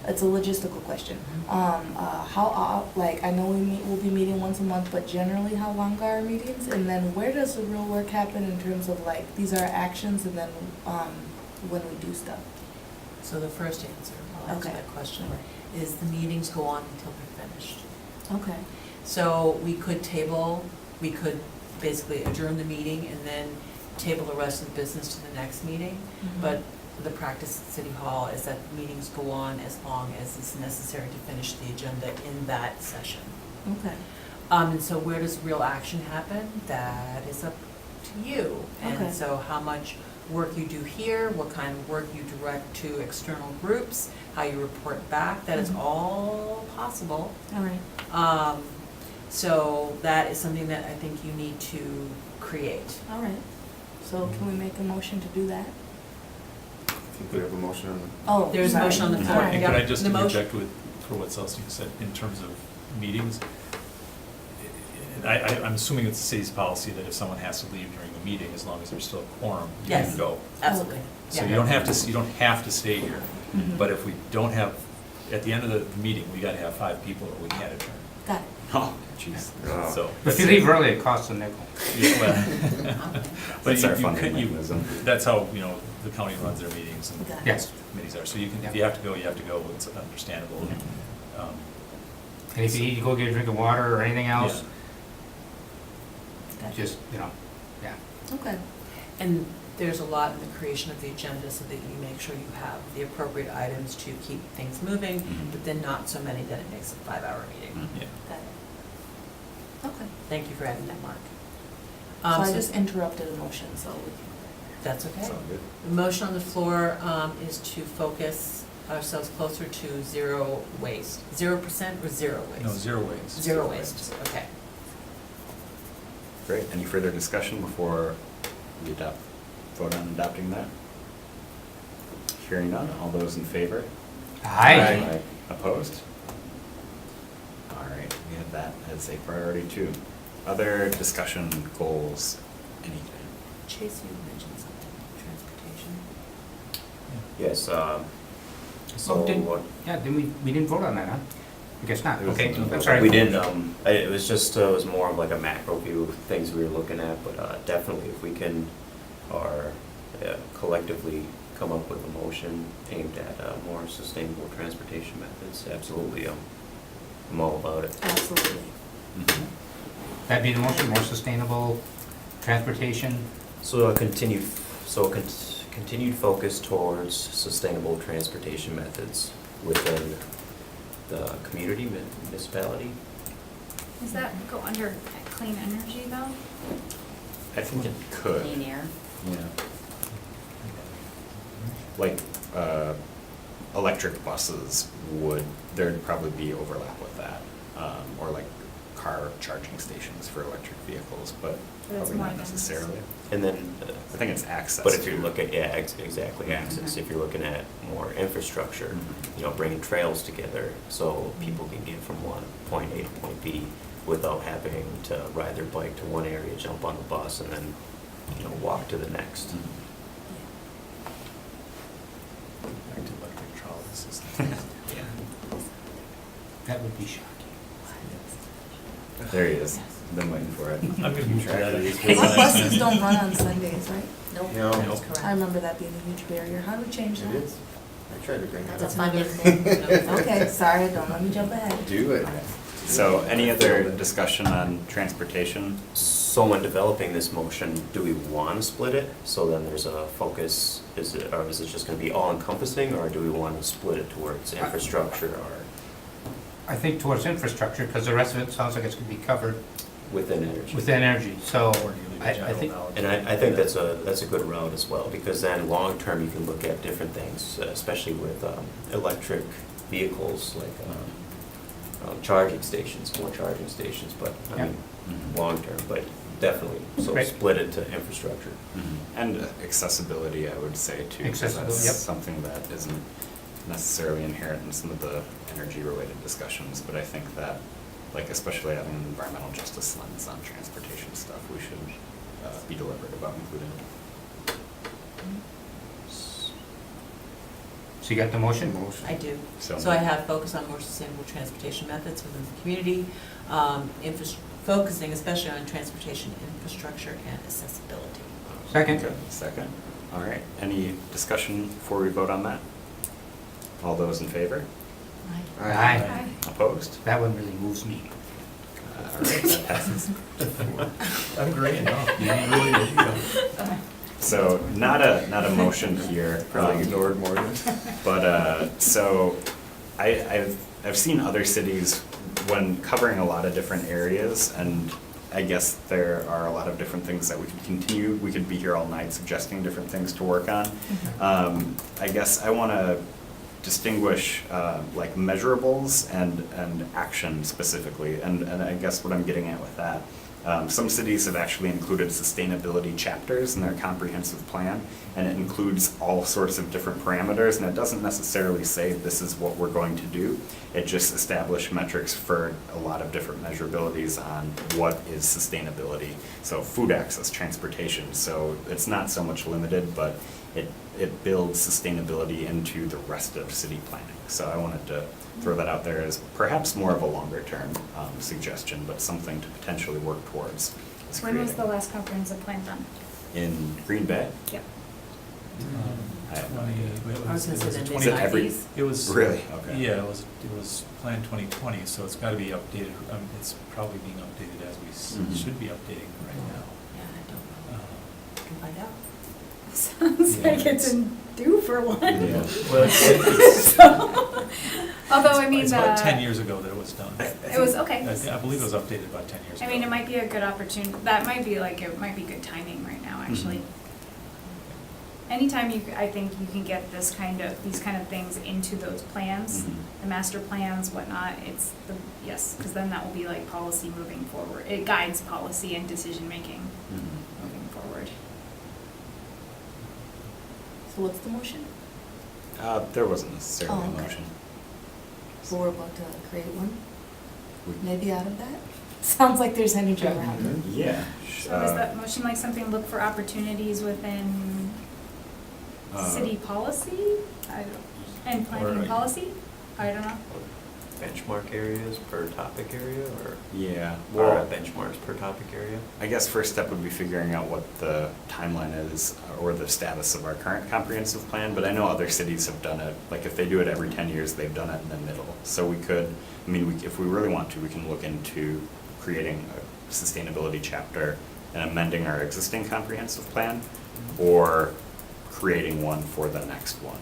it's a logistical question. I know we'll be meeting once a month, but generally how long are our meetings? And then where does the real work happen in terms of these are our actions and then when we do stuff? So the first answer, I'll answer Okay. that question, is the meetings go on until they're finished. Okay. So we could basically adjourn the meeting and then table the rest of the business to the next meeting. Mhm. But the practice at City Hall is that meetings go on as long as it's necessary to finish the agenda in that session. Okay. And so where does real action happen? That is up to you. Okay. And so how much work you do here, what kind of work you direct to external groups, how you report back, that is Mhm. all possible. All right. So that is something that I think you need to create. All right. So can we make a motion to do that? I think we have a motion on the. Oh, There's a sorry. motion on the floor. All right. And could I just The motion- interject for what Celestine said in terms of meetings? I'm assuming it's the city's policy that if someone has to leave during a meeting, as long as there's still a quorum, you Yes. can go. Absolutely. So Yeah. you don't have to stay here. Mhm. But if we don't have, at the end of the meeting, we gotta have 5 people or we can't adjourn. Got it. Oh, jeez. So. If you leave early, it costs a nickel. Yeah, well, but That's our you funding could- mechanism. that's how, the county runs their meetings and Got it. Yes. committees are. So if you have to go, you have to go. It's understandable. And if you need to go get a drink of water or anything else, Got it. just, yeah. Okay. And there's a lot in the creation of the agenda so that you make sure you have the appropriate items to keep things moving, Mhm. but then not so many that it makes a 5-hour meeting. Mhm. Yeah. Got it. Okay. Thank you for adding that, Mark. So I just interrupted a motion, so we can. That's okay. It's all good. The motion on the floor is to focus ourselves closer to zero waste. 0% or zero waste? No, zero waste. Zero waste, okay. Great. Any further discussion before we vote on adopting that? Hearing none, all those in favor? Aye. Opposed? All right, we have that as a priority too. Other discussion goals, anything? Chase, you mentioned something, transportation. Yes, so Oh, didn't- what, Yeah, we didn't vote on that, huh? I guess not, It was- okay, I'm sorry. we didn't, it was just, it was more of like a macro view of things we were looking at, but definitely if we can, or collectively come up with a motion aimed at more sustainable transportation methods, absolutely, I'm all about it. Absolutely. Mhm. That'd be the motion, more sustainable transportation. So a continued focus towards sustainable transportation methods within the community, municipality. Does that go under clean energy though? I think it could. Clean air. Yeah. Like, electric buses there'd probably be overlap with that, or like car are charging stations for electric vehicles, but But it's probably more not than- necessarily. And then, I think it's access. but if you too. look at, yeah, exactly, Yeah. access, if you're looking at more infrastructure, Mhm. you know, bringing trails together so people can get from one point A to point B without having to ride their bike to one area, jump on the bus, and then, you know, walk to the next. Mhm. Back to electric trolley systems. Yeah. That would be shocking. There he is. Been waiting for it. I'm gonna move to that. Our buses don't run on Sundays, right? Nope, No. that's Nope. correct. I remember that being a huge barrier. How do we change that? It is. I tried to bring that That's up. a funding thing. Okay, sorry, don't let me jump ahead. Do it. So any other discussion on transportation? So when developing this motion, do we want to split it? So then there's a focus, or is it just going to be all encompassing, or do we want to split it towards infrastructure or I think towards infrastructure, because the rest of it sounds like it's going to be covered within energy? within energy, so Or do you leave I it general think, knowledge? And I think that's a good route as well, because then long-term you can look at different things, especially with electric vehicles, like charging stations, more charging stations, but I mean, Mhm. long-term, but definitely, so Right. split it to infrastructure. And accessibility, I would say too. 'cause Accessibility, That's yep. something that isn't necessarily inherent in some of the energy-related discussions, but I think that, like especially having an environmental justice lens on transportation stuff, we should be deliberate about including it. so you got the motion? I do. So- So I have focus on more sustainable transportation methods within the community, focusing especially on transportation infrastructure and accessibility. Second. Okay, second. All right, any discussion before we vote on that? All those in favor? Aye. Opposed? That one really moves me. All right, that passes. I'm great now. You really did, you know. So not a motion here. Probably ignored Morgan. But, so, I've seen other cities when covering a lot of different areas, and I guess there are a lot of different things that we could continue, we could be here all night suggesting different things to work on. I guess I wanna distinguish, like measurables and action specifically, and I guess what I'm getting at with that. Some cities have actually included sustainability chapters in their comprehensive plan, and it includes all sorts of different parameters, and it doesn't necessarily say this is what we're going to do. It just established metrics for a lot of different measurabilities on what is sustainability. So food access, transportation, so it's not so much limited, but it builds sustainability into the rest of city planning. So I wanted to throw that out there as perhaps more of a longer term suggestion, but something to potentially work towards. is When was the creating- last comprehensive plan done? In Green Bay? Yep. I have no 20, idea. I was gonna say the 20 Is it every- mid-nineties. It was. Really? Okay. Yeah, it was Plan 2020, so it's gotta be updated, it's probably being updated as we Mhm. should be updating right now. Yeah, I don't know. Can find out. Sounds Yeah, like it's due for one. Yeah. Well, it's Although, I mean, it's about 10 years ago that it was done. It was, okay. I believe it was updated about 10 years ago. I mean, it might be a good opportunity, that might be like, it might be good timing right now, actually. Anytime I think you can get these kind of things into those plans, Mhm. the master plans, whatnot, yes, because then that will be like policy moving forward. It guides policy and decision-making Mhm. moving forward. So what's the motion? There wasn't necessarily Oh, a okay. motion. So we're about to create one, We- maybe out of that? Sounds like there's energy around it. Yeah. So is that motion like something, look for opportunities within city policy? I don't, and planning Or- policy? I don't know. Benchmark areas per topic area, or Yeah, or well, benchmarks per topic area? I guess first step would be figuring out what the timeline is or the status of our current comprehensive plan, but I know other cities have done it, like if they do it every 10 years, they've done it in the middle. So we could, I mean, if we really want to, we can look into creating a sustainability chapter and amending our existing comprehensive plan, or creating one for the next one.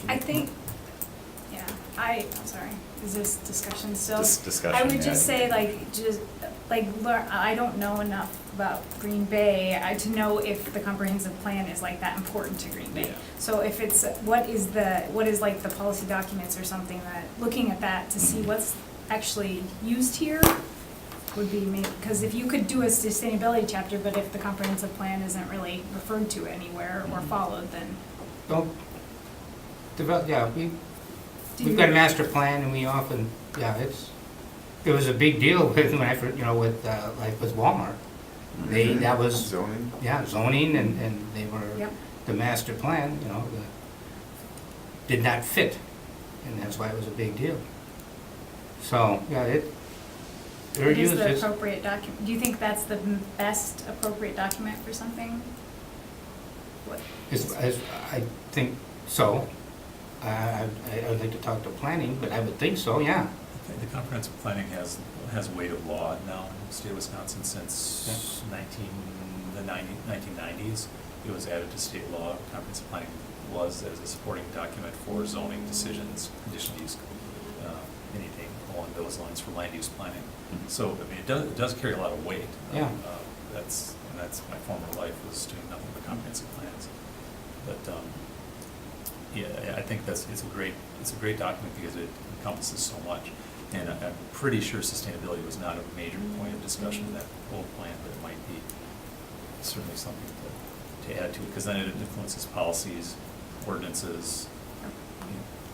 I think, yeah, I'm sorry, is this discussion still? This discussion, I would yeah. just say learn, I don't know enough about Green Bay to know if the comprehensive plan is like that important to Green Bay. Yeah. So if it's, what is like the policy documents or something that, looking at that to see Mhm. what's actually used here would be maybe, because if you could do a sustainability chapter, but if the comprehensive plan isn't really referred to anywhere or followed, then. Don't develop, yeah, Do we've you- got a master plan and we often, yeah, it was a big deal with, when I, you know, with, like with Walmart. That was. Zoning. Yeah, zoning and they were, Yep. the master plan, you know, did not fit. And that's why it was a big deal. So, yeah, they're What is used the as, appropriate document? Do you think that's the best appropriate document for something? What? I think so. I'd like to talk to planning, but I would think so, yeah. The comprehensive planning has weight of law now in the state of Wisconsin since 1990s. It was added to state law. Comprehensive planning was as a supporting document for zoning decisions, conditional use, anything along those lines for land use planning. So, I mean, it does carry a lot of weight. Yeah. That's my former life, was doing nothing but comprehensive plans. But yeah, I think it's a great document because it encompasses so much. And I'm pretty sure sustainability was not a major point of discussion in that old plan, but it might be certainly something to add to it, because then it influences policies, ordinances,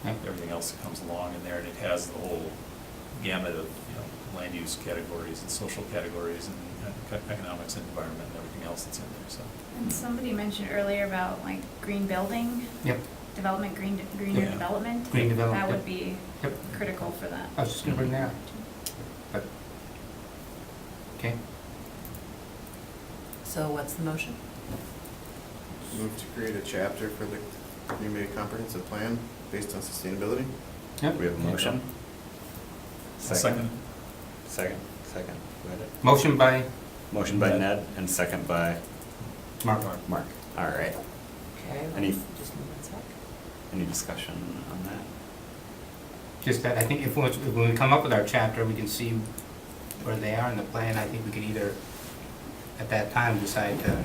everything else that comes along in there, and it has the whole gamut of, land use categories and social categories and economics and environment and everything else that's in there, so. And somebody mentioned earlier about like green building. Yep. Development, greener Yeah. development. Green development, That yep. would be Yep. critical for that. I was just gonna bring that up. But, okay. So what's the motion? Move to create a chapter for the Green Bay Comprehensive Plan based on sustainability. Yep. We have a motion? Second. Second. Go ahead. Motion by Motion by Ned and second by Mark. Mark. All right. Okay. Any- Just move one sec. Any discussion on that? Just that, I think if when we come up with our chapter, we can see where they are in the plan. I think we could either, at that time, decide to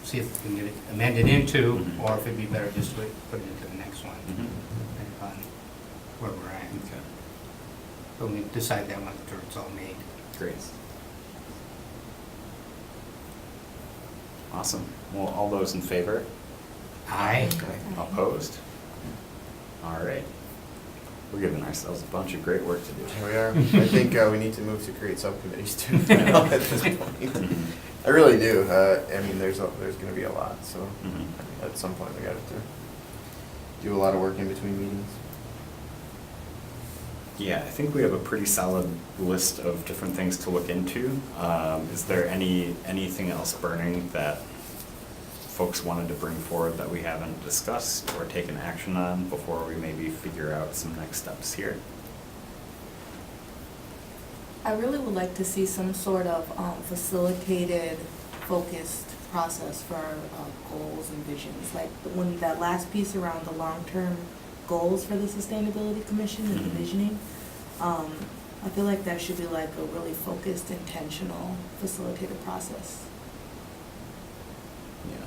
see if we can get it amended into, Mhm. or if it'd be better just to put it into the next one, Mhm. depending on where we're at. Okay. So we decide that one after it's all made. Great. Awesome. Well, all those in favor? Aye. Opposed? All right. We're giving ourselves a bunch of great work to do. Here we are. I think we need to move to create subcommittees too at this point. I really do. I mean, there's going to be a lot, so Mhm. at some point we got to do a lot of work in between meetings. Yeah, I think we have a pretty solid list of different things to look into. Is there anything else burning that folks wanted to bring forward that we haven't discussed or taken action on before we maybe figure out some next steps here? I really would like to see some sort of facilitated, focused process for goals and visions. Like when that last piece around the long-term goals for the Sustainability Commission and the Mhm. visioning, I feel like that should be like a really focused, intentional, facilitated process. Yeah.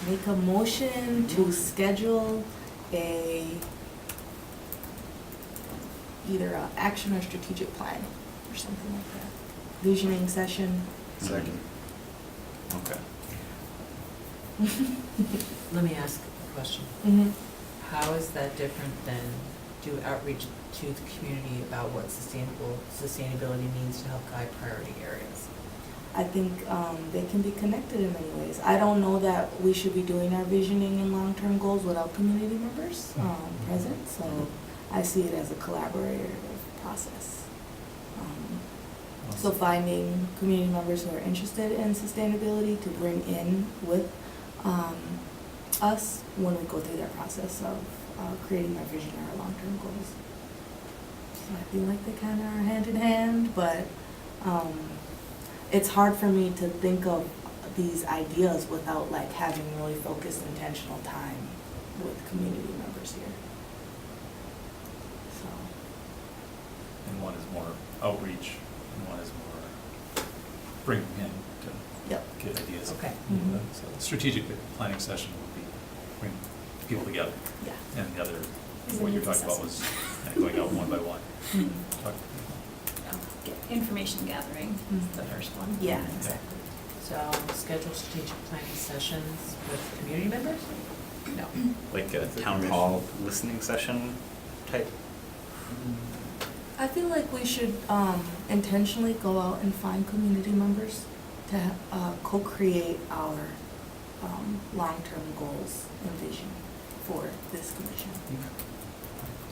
Make a motion to schedule either a action or strategic plan or something like that. Visioning session. Second. Okay. Let me ask a question. Mm-hmm. How is that different than do outreach to the community about what sustainability means to help guide priority areas? I think they can be connected in many ways. I don't know that we should be doing our visioning and long-term goals without community members present, so I see it as a collaborative process. So finding community members who are interested in sustainability to bring in with us when we go through that process of creating our vision or our long-term goals. So I feel like they kind of are hand in hand, but it's hard for me to think of these ideas without like having really focused, intentional time with community members here. So. And one is more outreach, and one is more bringing in to Yep. get ideas. Okay. Mhm. So the strategic planning session would be bring people together. Yeah. And the other, Is what it you're talking about was going out one by one. Talk- Information gathering is the first one. Yeah, exactly. So schedule strategic planning sessions with community members? No. Like a town hall listening session type? I feel like we should intentionally go out and find community members to co-create our long-term goals and vision for this commission.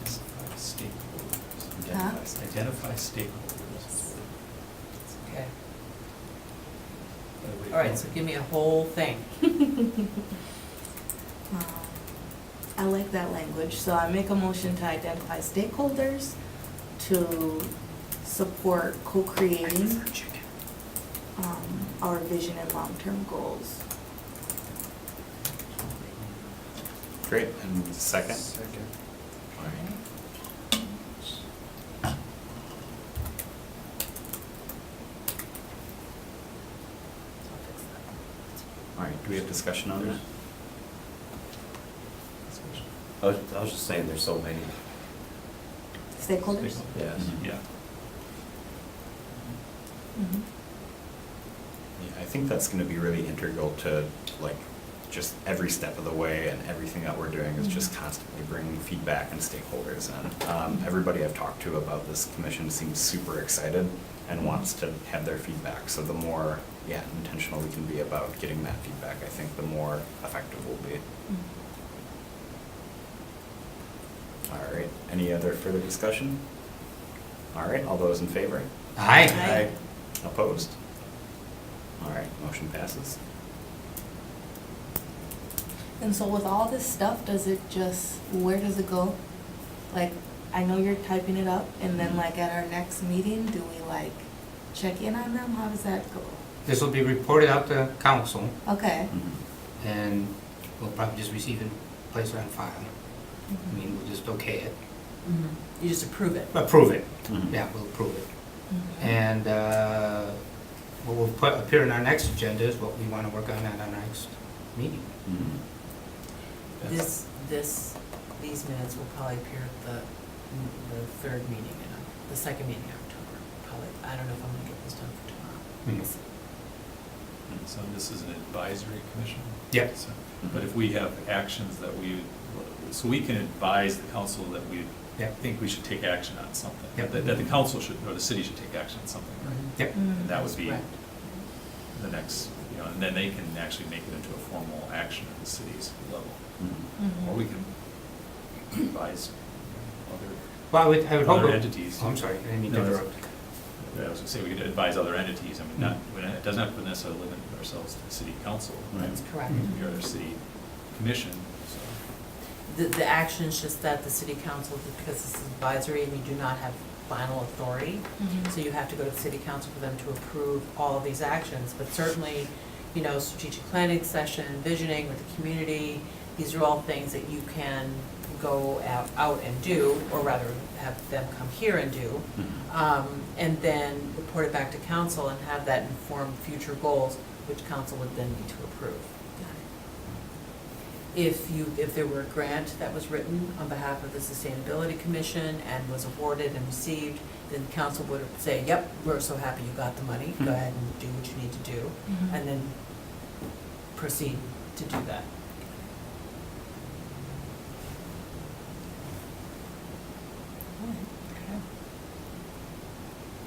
Identify stakeholders. Huh? Identify stakeholders. Okay. By the way, All right, so give me a whole thing. I like that language, so I make a motion to identify stakeholders, to support co-creating our vision and long-term goals. Great, and second? Second. All right. All right, do we have discussion on that? I was just saying, there's so many. Stakeholders? Yes. Yeah. Mhm. Yeah, I think that's gonna be really integral to, like, just every step of the way, and everything that we're doing is just constantly bringing feedback and stakeholders in. Everybody I've talked to about this commission seems super excited and wants to have their feedback, so the more, intentional we can be about getting that feedback, I think the more effective we'll be. All right, any other further discussion? All right, all those in favor? Aye. Aye. Opposed? All right, motion passes. And so with all this stuff, where does it go? Like, I know you're typing it up, and then like at our next meeting, do we like check in on them? How does that go? This will be reported out to council, Okay. and we'll probably just receive it, place it on file. I mean, we'll just okay it. You just approve it. Approve it. Mhm. Yeah, we'll approve it. Mhm. And what will appear in our next agenda is what we want to work on at our next meeting. Mhm. These minutes will probably appear at the third meeting, the second meeting in October. Probably, I don't know if I'm gonna get this done for tomorrow. Mhm. We'll see. So this is an advisory commission? Yep. So- But if we have actions that so we can advise the council that we Yep. think we should take action on something. Yep. That the council should, or the city should take action on something, right? Yep. And that would be Correct. the next, and then they can actually make it into a formal action at the city's level. Mhm. Or we can advise other Well, I would hope. other entities. Oh, I'm sorry, I didn't mean to No, that's- interrupt. I was gonna say, we could advise other entities, I mean, it doesn't have to necessarily limit ourselves to the city council, right? That's correct. We are the city commission, so. The action is just that the city council, because this is advisory and you do not have final authority, Mhm. so you have to go to the city council for them to approve all of these actions. But certainly, strategic planning session, visioning with the community, these are all things that you can go out and do, or rather have them come here and do. And then report it back to council and have that inform future goals, which council would then need to approve. If there were a grant that was written on behalf of the Sustainability Commission and was awarded and received, then council would say, yep, we're so happy you got the money, go ahead and do what you need to do, Mhm. and then proceed to do that.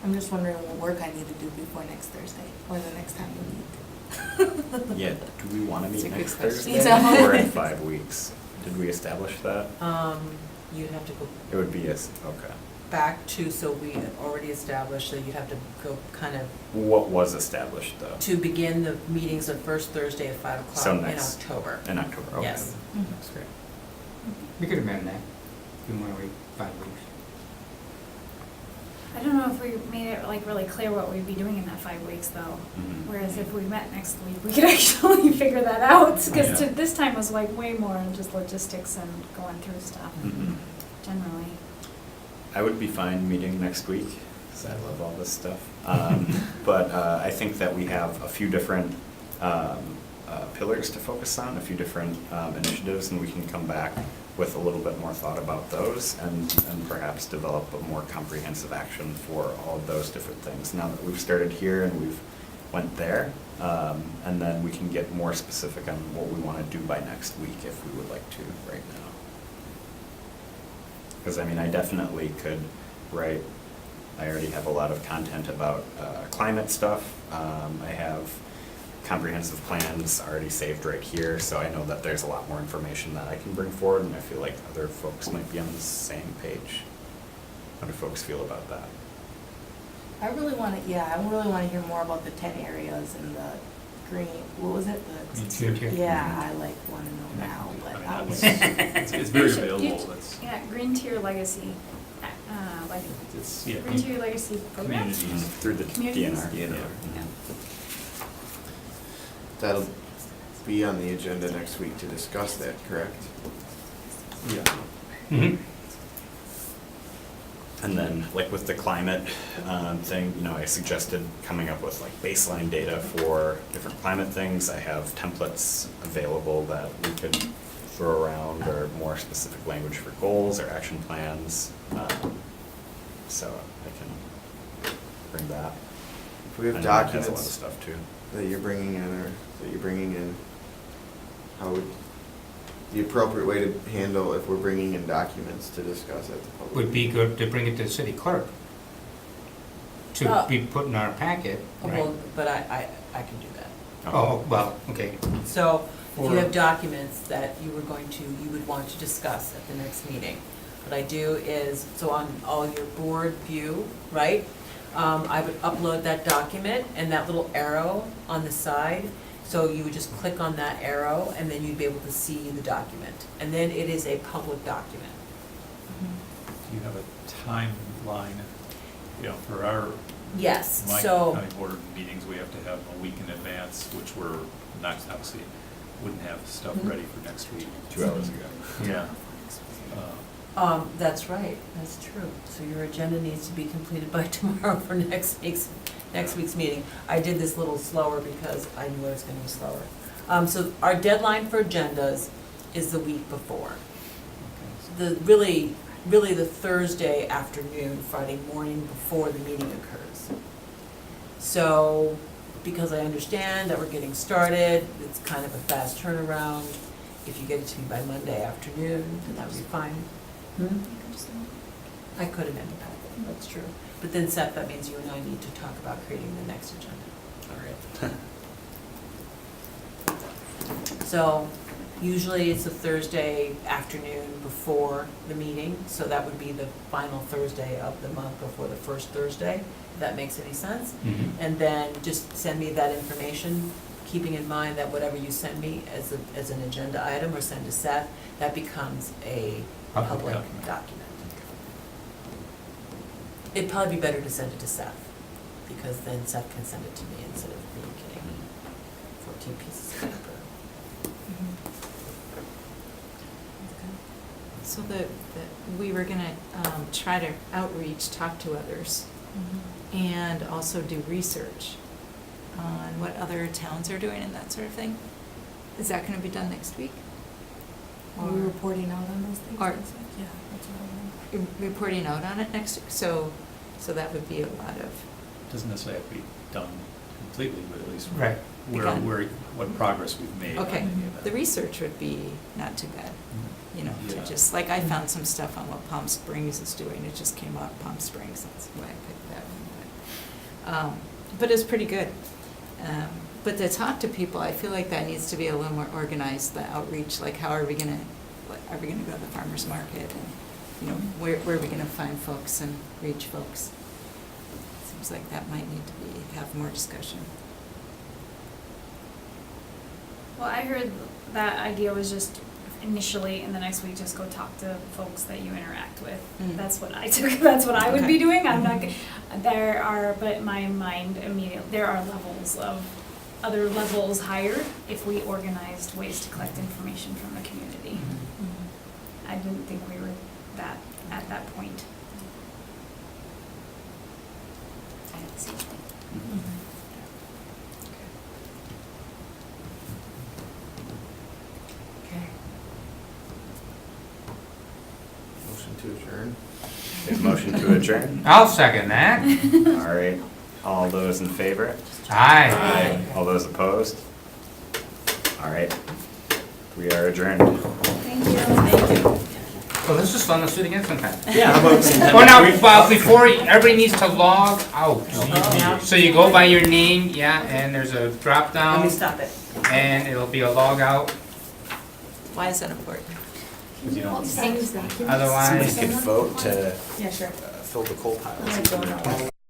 I'm just wondering what work I need to do before next Thursday, or the next time we meet. Yeah, do we want to It's meet a good next question. Thursday? Yeah. Or in 5 weeks? Did we establish that? You'd have to go It would be, okay. back to, so we already established that you'd have to go kind of, What was established, though? to begin the meetings of first Thursday at 5 So o'clock in next- October. In October, okay. Yes. That's great. We could amend that, if you want to wait 5 weeks. I don't know if we made it like really clear what we'd be doing in that 5 weeks though. Mhm. Whereas if we met next week, we could actually figure that out. Because Yeah. this time was like way more just logistics and going through stuff Mhm. generally. I would be fine meeting next week, because I love all this stuff. But I think that we have a few different pillars to focus on, a few different initiatives, and we can come back with a little bit more thought about those and perhaps develop a more comprehensive action for all of those different things. Now that we've started here and we've went there, and then we can get more specific on what we want to do by next week if we would like to right now. Because I mean, I definitely could write, I already have a lot of content about climate stuff. I have comprehensive plans already saved right here, so I know that there's a lot more information that I can bring forward, and I feel like other folks might be on the same page. How do folks feel about that? I really want to hear more about the 10 areas in the green, what was it? Green tier. Yeah, I want to know now, but I was. It's very You should- available. It's, Yeah, Green Tier Legacy, it's, yeah, Green Tier Legacy program. communities. Through the Communities? DNR. Yeah. That'll be on the agenda next week to discuss that, correct? Yeah. Mhm. And then, like with the climate thing, you know, I suggested coming up with like baseline data for different climate things. I have templates available that we could throw around, or more specific language for goals or action plans. So I can bring that. If we have I know that has a lot of documents stuff too. that you're bringing in, how would, the appropriate way to handle if we're bringing in documents to discuss at the public? Would be good to bring it to the city clerk to be put in our packet, right? Well, but I can do that. Oh, well, okay. So if you Or- have documents that you would want to discuss at the next meeting, what I do is, so on all your board view, right? I would upload that document and that little arrow on the side. So you would just click on that arrow and then you'd be able to see the document. And then it is a public document. Do you have a timeline, you know, for our Yes, my so. county board meetings, we have to have a week in advance, which we're not, obviously, wouldn't have stuff Mhm. ready for next week. 2 hours ago. Yeah. That's right, that's true. So your agenda needs to be completed by tomorrow for next week's meeting. I did this a little slower because I knew it was gonna be slower. So our deadline for agendas is the week before. Really the Thursday afternoon, Friday morning before the meeting occurs. So, because I understand that we're getting started, it's kind of a fast turnaround. If you get it to me by Monday afternoon, then that would be fine. I could amend the packet, that's true. But then Seth, that means you and I need to talk about creating the next agenda. All right. So usually it's the Thursday afternoon before the meeting, so that would be the final Thursday of the month before the first Thursday, if that makes any sense. Mhm. And then just send me that information, keeping in mind that whatever you send me as an agenda item or send to Seth, that becomes a public document. It'd probably be better to send it to Seth, because then Seth can send it to me instead of me getting 14 pieces of paper. So we were gonna try to outreach, talk to others, and also do research on what other towns are doing and that sort of thing. Is that gonna be done next week? Are we reporting out on those things? Or- Yeah, that's what I want. Reporting out on it next week, so that would be a lot of, Doesn't necessarily have to be done completely, but at least Right. what progress we've made. on okay, any of that. the research would be not too bad, you know, to Yeah. just, like, I found some stuff on what Palm Springs is doing, it just came out Palm Springs, that's why I picked that one, but it's pretty good. But to talk to people, I feel like that needs to be a little more organized, the outreach, like how are we gonna go to the farmer's market, and, you know, where are we gonna find folks and reach folks? Seems like that might need to have more discussion. Well, I heard that idea was just initially in the next week, just go talk to folks that you interact with. Mm. That's what I took, that's what I would be Okay. doing. I'm not, but my mind immediately, there are other levels higher if we organized ways to collect information from the community. I didn't think we were at that point. Motion to adjourn. There's a motion to adjourn. I'll second that. All right, all those in favor? Aye. All those opposed? All right, we are adjourned. Thank you. Thank you. Well, this is fun, let's do it again sometime. Yeah, how about sometime Oh, now, next week? before, everybody needs to log out. Oh. So you go by your name, yeah, and there's a drop Let me down, stop it. and it'll be a log out. Why is that important? You know, Otherwise, somebody could vote to Yeah, sure. fill the coal pile.